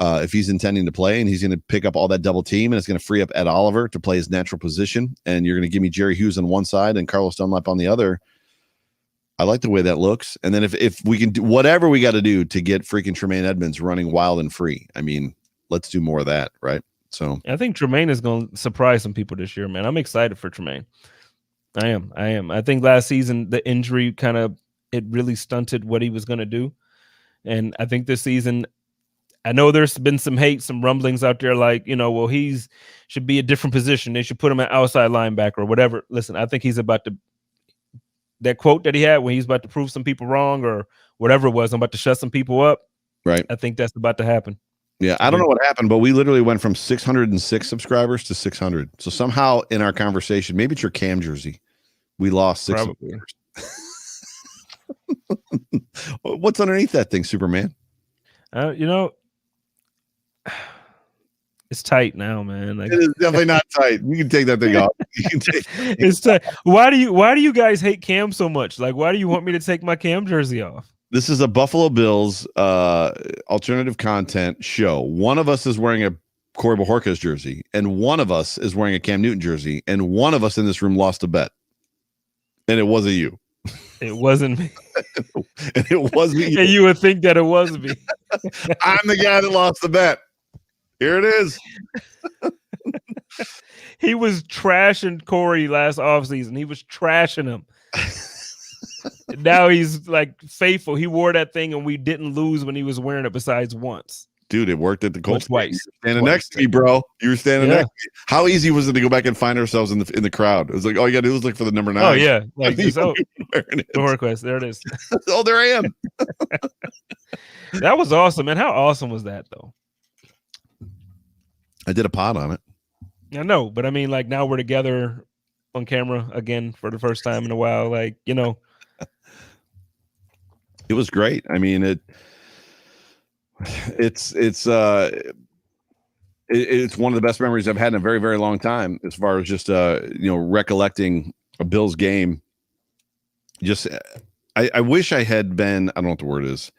If he's intending to play, and he's going to pick up all that double team, and it's going to free up Ed Oliver to play his natural position, and you're going to give me Jerry Hughes on one side and Carlos Dunlap on the other. I like the way that looks. And then if we can do whatever we got to do to get freaking Tremaine Edmonds running wild and free, let's do more of that, right? So I think Tremaine is going to surprise some people this year, man. I'm excited for Tremaine. I am. I think last season the injury it really stunted what he was going to do, and I think this season. I know there's been some hate, some rumblings out there like, well, he's should be a different position. They should put him at outside linebacker or whatever. Listen, I think he's about to, that quote that he had when he's about to prove some people wrong or whatever it was, I'm about to shut some people up. Right. I think that's about to happen. Yeah. I don't know what happened, but we literally went from 606 subscribers to 600. So somehow in our conversation, maybe it's your Cam jersey, we lost 6 subscribers. What's underneath that thing, Superman? It's tight now, man. Like, it is definitely not tight. You can take that thing off. It's tight. Why do you guys hate Cam so much? Like, why do you want me to take my Cam jersey off? This is a Buffalo Bills alternative content show. One of us is wearing a Corey Bojorquez jersey, and one of us is wearing a Cam Newton jersey, and one of us in this room lost a bet, and it wasn't you. It wasn't me. And it wasn't you. And you would think that it was me. I'm the guy that lost the bet. Here it is. He was trashing Corey last offseason. He was trashing him. Now he's like faithful. He wore that thing and we didn't lose when he was wearing it besides once. Dude, it worked at the Colts. Twice. You were standing next to me, bro. You were standing next to me. How easy was it to go back and find ourselves in the crowd? It was like, all you got to do is look for the number 9. Oh, yeah. Like, the request. There it is. Oh, there I am. That was awesome, man. How awesome was that, though? I did a pod on it. I know, but I mean, like, now we're together on camera again for the first time in a while. Like, you know. It was great. I mean, it's one of the best memories I've had in a very, very long time, as far as just recollecting a Bills game. Just I wish I had been, I don't know what the word is.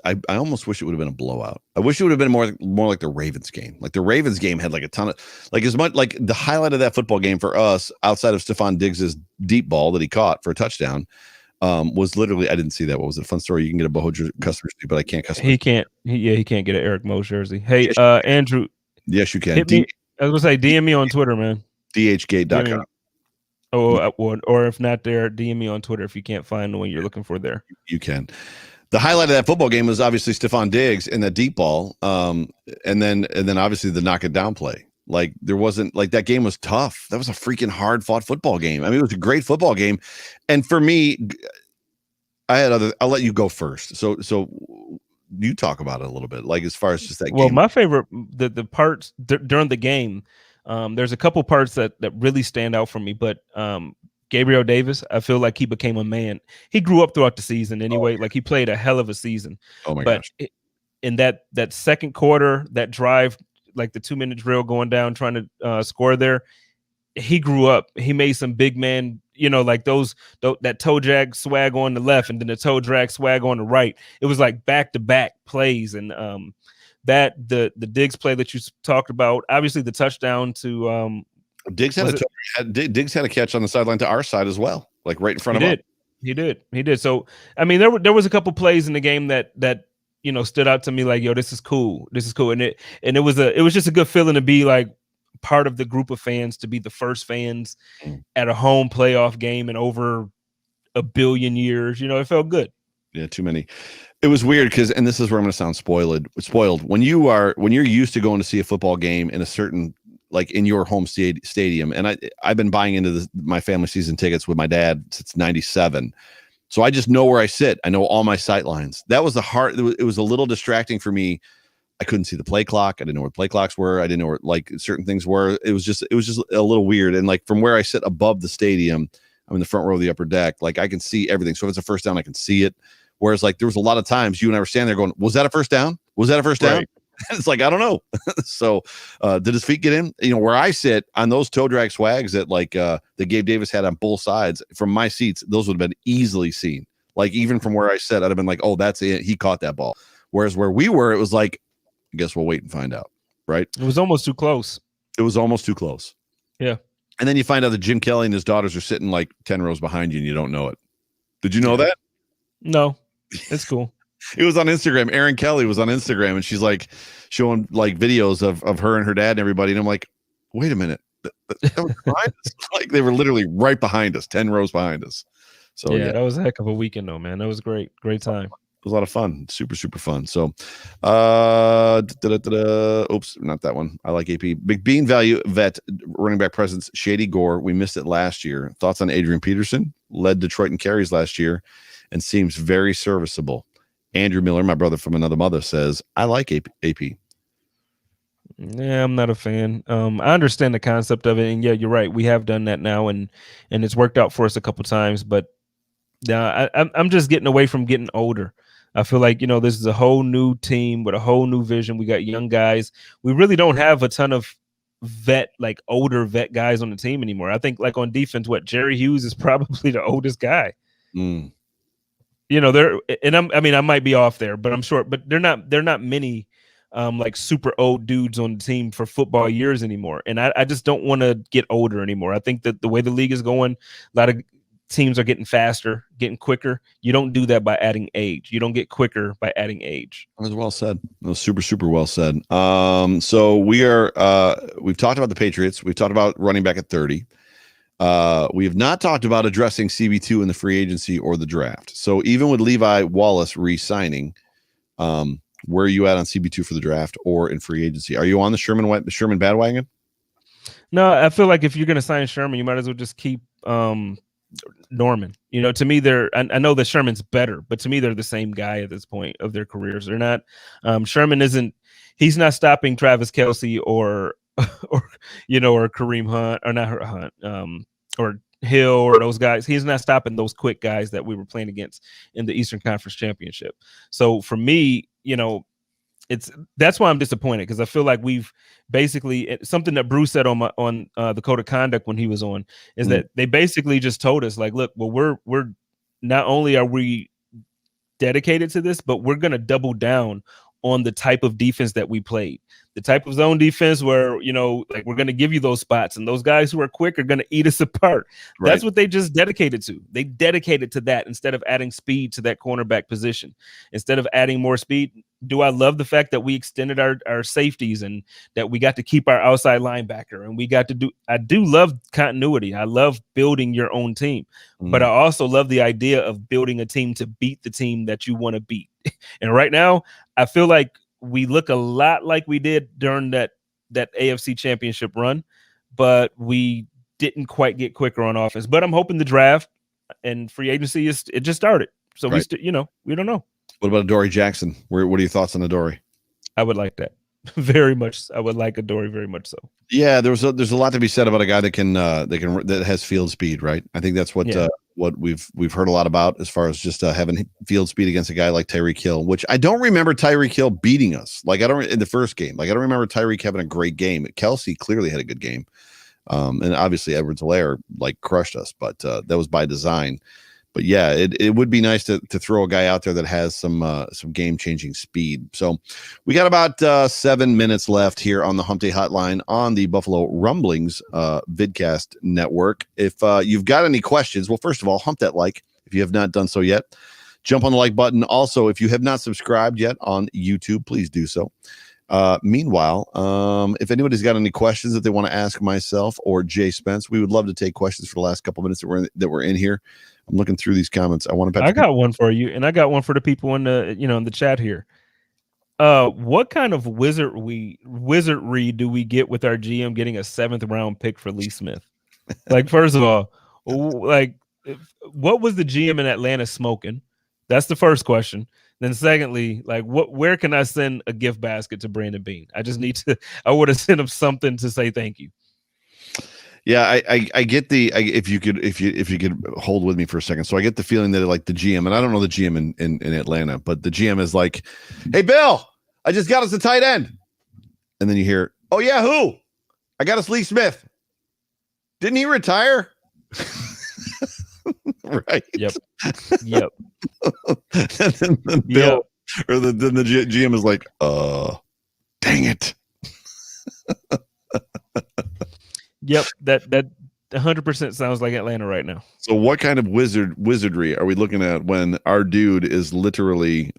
I almost wish it would have been a blowout. I wish it would have been more like the Ravens game. Like the Ravens game had like a ton of, like, as much like the highlight of that football game for us, outside of Stephon Diggs's deep ball that he caught for a touchdown, was literally, I didn't see that. What was it? A fun story. You can get a Boho customer, but I can't customer. He can't get an Eric Moe jersey. Hey, yes, Andrew. Yes, you can. Hit me. I was gonna say, DM me on Twitter, man. DHgate.com. Or if not there, DM me on Twitter if you can't find the one you're looking for there. You can. The highlight of that football game was obviously Stephon Diggs in that deep ball, and then obviously the knock it down play. Like, there wasn't, like, that game was tough. That was a freaking hard fought football game. I mean, it was a great football game, and for me, I'll let you go first. So you talk about it a little bit, like, as far as just that game. Well, my favorite, the parts during the game, there's a couple parts that really stand out for me, but Gabriel Davis, I feel like he became a man. He grew up throughout the season anyway. Like, he played a hell of a season. Oh my gosh. In that second quarter, that drive, like the 2-minute drill going down, trying to score there, he grew up. He made some big man, like that toe drag swag on the left and then the toe drag swag on the right. It was like back-to-back plays. And that the Diggs play that you talked about, obviously the touchdown to Diggs had a catch on the sideline to our side as well, like right in front of him. He did. So, I mean, there was a couple plays in the game that stood out to me, like, yo, this is cool. And it was just a good feeling to be like part of the group of fans, to be the first fans at a home playoff game in over 1 billion years. It felt good. Yeah, too many. It was weird because, and this is where I'm going to sound spoiled. When you're used to going to see a football game in a certain, like, in your home stadium, and I've been buying into my family season tickets with my dad since '97, so I just know where I sit. I know all my sight lines. That was it was a little distracting for me. I couldn't see the play clock. I didn't know where play clocks were. I didn't know where, like, certain things were. It was just a little weird. And, like, from where I sit above the stadium, I'm in the front row of the upper deck. Like, I can see everything. So if it's a first down, I can see it. Whereas, like, there was a lot of times you and I were standing there going, was that a first down? Was that a first down? Right. It's like, I don't know. So did his feet get in? Where I sit on those toe drag swags that, like, that Gabe Davis had on both sides, from my seats, those would have been easily seen. Like, even from where I sat, I'd have been like, oh, that's it. He caught that ball. Whereas where we were, it was like, I guess we'll wait and find out. Right. It was almost too close. Yeah. And then you find out that Jim Kelly and his daughters are sitting like 10 rows behind you and you don't know it. Did you know that? No, it's cool. It was on Instagram. Erin Kelly was on Instagram and she's like showing like videos of her and her dad and everybody. And I'm like, wait a minute. That was behind us. Like, they were literally right behind us, 10 rows behind us. So yeah, that was a heck of a weekend though, man. That was great. Great time. It was a lot of fun. Super, super fun. So, oops, not that one. I like AP. Big Bean Value Vet, running back presence, Shady Gore. We missed it last year. Thoughts on Adrian Peterson? Led Detroit in carries last year and seems very serviceable. Andrew Miller, my brother from another mother, says, I like AP. Yeah, I'm not a fan. I understand the concept of it. And yeah, you're right. We have done that now and it's worked out for us a couple times. But I'm just getting away from getting older. I feel like, this is a whole new team with a whole new vision. We got young guys. We really don't have a ton of older vet guys on the team anymore. I think, like, on defense, Jerry Hughes is probably the oldest guy. I might be off there, but I'm sure. But they're not many like super old dudes on the team for football years anymore. And I just don't want to get older anymore. I think that the way the league is going, a lot of teams are getting faster, getting quicker. You don't do that by adding age. You don't get quicker by adding age. That was well said. That was super well said. So we've talked about the Patriots. We've talked about running back at 30. We have not talked about addressing CB2 in the free agency or the draft. So even with Levi Wallace re-signing, where are you at on CB2 for the draft or in free agency? Are you on the Sherman bandwagon? No, I feel like if you're going to sign Sherman, you might as well just keep Norman. You know, to me, I know that Sherman's better, but to me, they're the same guy at this point of their careers. They're not. Sherman he's not stopping Travis Kelce or Kareem Hunt, or not Hunt, or Hill, or those guys. He's not stopping those quick guys that we were playing against in the Eastern Conference Championship. So for me, that's why I'm disappointed, because I feel like we've basically, something that Bruce said on the code of conduct when he was on, is that they basically just told us, like, look, well, we're not only are we dedicated to this, but we're going to double down on the type of defense that we played, the type of zone defense where, like, we're going to give you those spots, and those guys who are quick are going to eat us apart. Right. That's what they just dedicated to. They dedicated to that instead of adding speed to that cornerback position. Instead of adding more speed, do I love the fact that we extended our safeties and that we got to keep our outside linebacker, and I do love continuity. I love building your own team, but I also love the idea of building a team to beat the team that you want to beat. And right now, I feel like we look a lot like we did during that AFC Championship run, but we didn't quite get quicker on offense. But I'm hoping the draft and free agency it just started, so right. We don't know. What about Adoree Jackson? What are your thoughts on Adoree? I would like that very much. I would like Adoree very much so. Yeah, there's a lot to be said about a guy that has field speed, right? I think that's what we've heard a lot about, as far as just having field speed against a guy like Tyreek Hill, which I don't remember Tyreek Hill beating us. Like, in the first game. Like, I don't remember Tyreek having a great game. Kelce clearly had a good game, and obviously Edwards-Helaire crushed us, but that was by design. But yeah, it would be nice to throw a guy out there that has some game-changing speed. So we got about 7 minutes left here on the Hump Day Hotline on the Buffalo Rumblings VidCast Network. If you've got any questions, well, first of all, hump that like if you have not done so yet. Jump on the like button. Also, if you have not subscribed yet on YouTube, please do so. Meanwhile, if anybody's got any questions that they want to ask myself or Jay Spence, we would love to take questions for the last couple minutes that we're in here. I'm looking through these comments. I got one for you, and I got one for the people in the chat here. What kind of wizardry do we get with our GM getting a 7th round pick for Lee Smith? Like, first of all, what was the GM in Atlanta smoking? That's the first question. Then secondly, where can I send a gift basket to Brandon Beane? I would have sent him something to say thank you. Yeah, I get if you could hold with me for a second. So I get the feeling that the GM, and I don't know the GM in Atlanta, but the GM is like, "Hey, Bill, I just got us a tight end," and then you hear, "Oh yeah, who? I got us Lee Smith. Didn't he retire?" Right. Yep. And then the Bill or the GM is like, dang it. Yep, that 100% sounds like Atlanta right now. So what kind of wizardry are we looking at when our dude is literally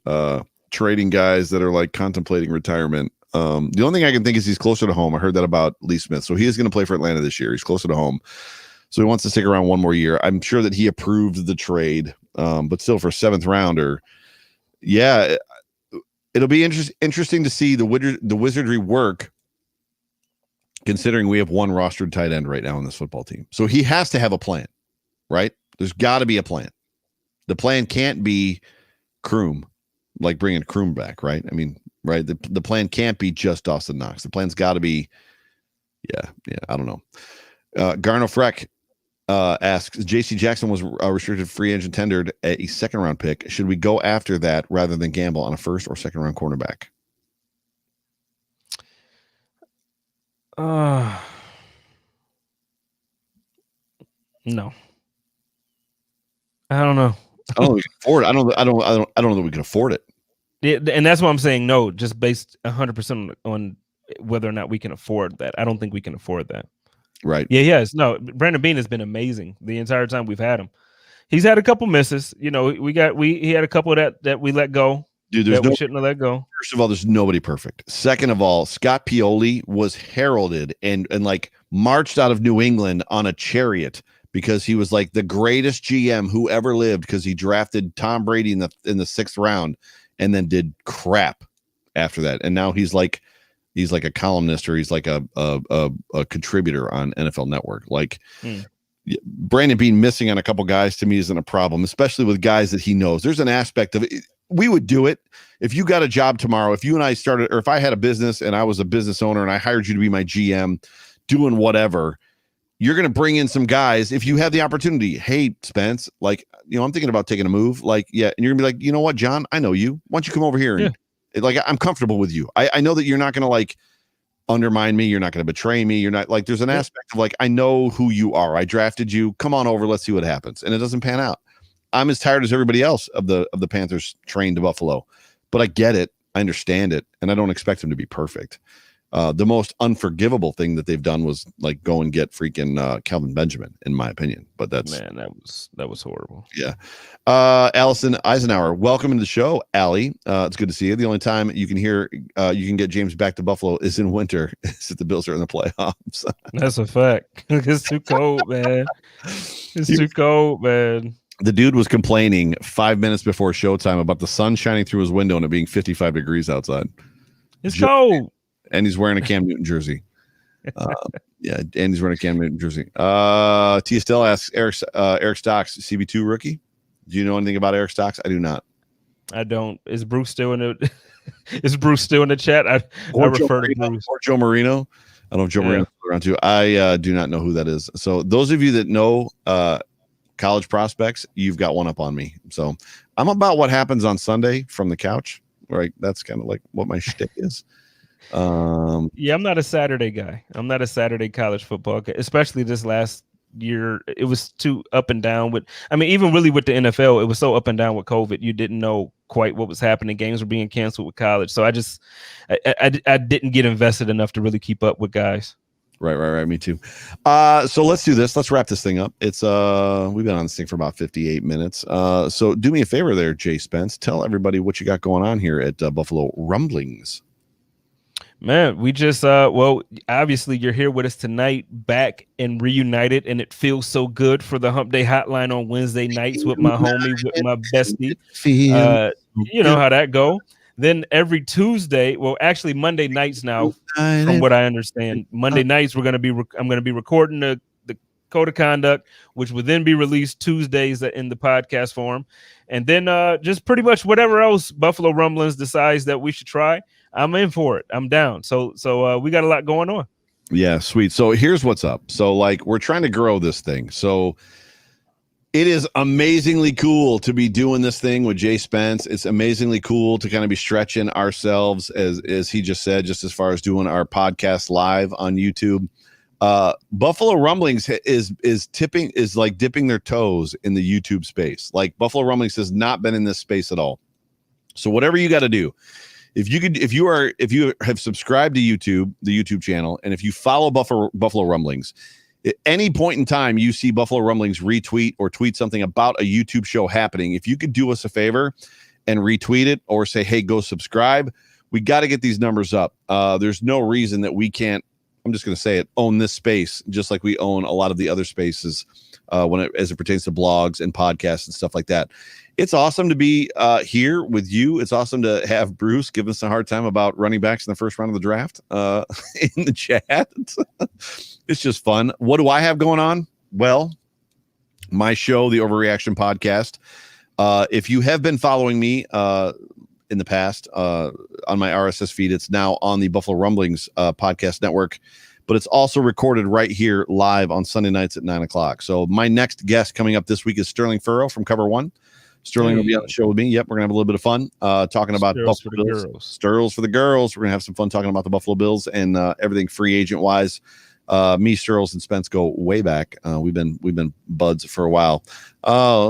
trading guys that are contemplating retirement? The only thing I can think is he's closer to home. I heard that about Lee Smith. So he is going to play for Atlanta this year. He's closer to home. So he wants to stick around one more year. I'm sure that he approved the trade, but still, for 7th rounder, yeah, it'll be interesting to see the wizardry work, considering we have one rostered tight end right now on this football team. So he has to have a plan, right? There's got to be a plan. The plan can't be Kroom, bringing Kroom back, right? I mean, right? The plan can't be just Dawson Knox. The plan's got to be, yeah, I don't know. Garno Freck asks, J.C. Jackson was a restricted free agent tendered a 2nd round pick. Should we go after that rather than gamble on a 1st or 2nd round cornerback? No. I don't know. I don't know if we can afford it. I don't know that we can afford it. Yeah, and that's why I'm saying no, just based 100% on whether or not we can afford that. I don't think we can afford that. Right. Yeah, yes. No, Brandon Beane has been amazing the entire time we've had him. He's had a couple misses. You know, he had a couple that we let go. Dude, we shouldn't have let go. First of all, there's nobody perfect. Second of all, Scott Pioli was heralded and like marched out of New England on a chariot because he was like the greatest GM who ever lived because he drafted Tom Brady in the 6th round and then did crap after that. And now he's like a columnist or he's like a contributor on NFL Network. Like Brandon Beane missing on a couple guys to me isn't a problem, especially with guys that he knows. There's an aspect of it. We would do it if you got a job tomorrow. If you and I started, or if I had a business and I was a business owner and I hired you to be my GM doing whatever, you're going to bring in some guys. If you have the opportunity, hey, Spence, like, you know, I'm thinking about taking a move. Like, yeah. And you're gonna be like, you know what, John, I know you. Why don't you come over here? And like, I'm comfortable with you. I know that you're not going to like undermine me. You're not going to betray me. You're not like, there's an aspect of like, I know who you are. I drafted you. Come on over. Let's see what happens. And it doesn't pan out. I'm as tired as everybody else of the Panthers train to Buffalo, but I get it. I understand it. And I don't expect them to be perfect. The most unforgivable thing that they've done was like go and get freaking Kelvin Benjamin, in my opinion. But that was horrible. Yeah. Allison Eisenhower, welcome to the show, Allie. It's good to see you. The only time you can get James back to Buffalo is in winter. Is if the Bills are in the playoffs. That's a fact. It's too cold, man. It's too cold, man. The dude was complaining 5 minutes before showtime about the sun shining through his window and it being 55 degrees outside. It's cold. And he's wearing a Cam Newton jersey. And he's wearing a Cam Newton jersey. Tia still asks Eric Stocks, CB2 rookie. Do you know anything about Eric Stocks? I do not. I don't. Is Bruce still in the? Is Bruce still in the chat? I refer to Bruce or Joe Marino. I don't know if Joe Marino's around too. I do not know who that is. So those of you that know college prospects, you've got one up on me. So I'm about what happens on Sunday from the couch. Right. That's kind of like what my shtick is. I'm not a Saturday guy. I'm not a Saturday college football guy, especially this last year. It was too up and down even really with the NFL, it was so up and down with COVID. You didn't know quite what was happening. Games were being canceled with college. So I didn't get invested enough to really keep up with guys. Right. Me too. So let's do this. Let's wrap this thing up. It's we've been on this thing for about 58 minutes. So do me a favor there, Jay Spence. Tell everybody what you got going on here at Buffalo Rumblings. Man, we just obviously you're here with us tonight, back and reunited, and it feels so good for the Hump Day Hotline on Wednesday nights with my homie, with my bestie. You know how that go. Then every Tuesday, well, actually Monday nights now, from what I understand, Monday nights I'm going to be recording the code of conduct, which will then be released Tuesdays in the podcast form, and then just pretty much whatever else Buffalo Rumblings decides that we should try, I'm in for it. I'm down. So we got a lot going on. Yeah, sweet. So here's what's up. So like we're trying to grow this thing. So it is amazingly cool to be doing this thing with Jay Spence. It's amazingly cool to kind of be stretching ourselves, as he just said, just as far as doing our podcast live on YouTube. Buffalo Rumblings is like dipping their toes in the YouTube space. Like Buffalo Rumblings has not been in this space at all. So whatever you got to do, if you have subscribed to YouTube, the YouTube channel, and if you follow Buffalo Rumblings, at any point in time you see Buffalo Rumblings retweet or tweet something about a YouTube show happening, if you could do us a favor and retweet it or say, hey, go subscribe, we got to get these numbers up. There's no reason that we can't, I'm just going to say it, own this space, just like we own a lot of the other spaces as it pertains to blogs and podcasts and stuff like that. It's awesome to be here with you. It's awesome to have Bruce give us a hard time about running backs in the first round of the draft in the chat. It's just fun. What do I have going on? Well, my show, the Overreaction Podcast. If you have been following me in the past on my RSS feed, it's now on the Buffalo Rumblings Podcast Network, but it's also recorded right here live on Sunday nights at 9:00. So my next guest coming up this week is Sterling Furrow from Cover One. Sterling will be on the show with me. Yep, we're gonna have a little bit of fun talking about Buffalo Bills. Stirls for the girls. We're gonna have some fun talking about the Buffalo Bills and everything free agent wise. Me, Stirls, and Spence go way back. We've been buds for a while.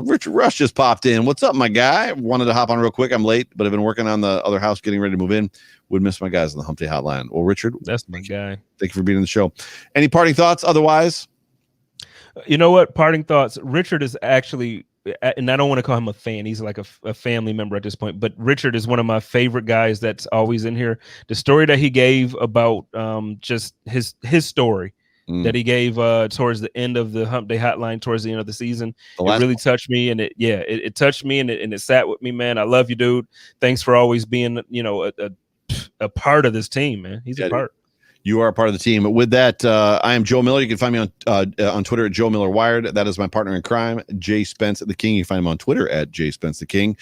Richard Rush just popped in. What's up, my guy? Wanted to hop on real quick. I'm late, but I've been working on the other house, getting ready to move in. Would miss my guys on the Hump Day Hotline. Well, Richard, that's my guy. Thank you for being on the show. Any parting thoughts? Otherwise, you know what? Parting thoughts. Richard is actually and I don't want to call him a fan. He's like a family member at this point. But Richard is one of my favorite guys that's always in here. The story that he gave about just his story that he gave towards the end of the Hump Day Hotline, towards the end of the season, it really touched me, and it touched me, and it sat with me, man. I love you, dude. Thanks for always being, a part of this team, man. He's a part. You are a part of the team. With that, I am Joe Miller. You can find me on Twitter at Joe Miller Wired. That is my partner in crime, JSpencetheKing. You can find him on Twitter at JSpencetheKing.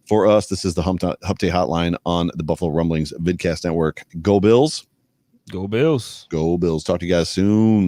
For us, this is the Hump Day Hotline on the Buffalo Rumblings VidCast Network. Go Bills. Go Bills. Go Bills. Talk to you guys soon.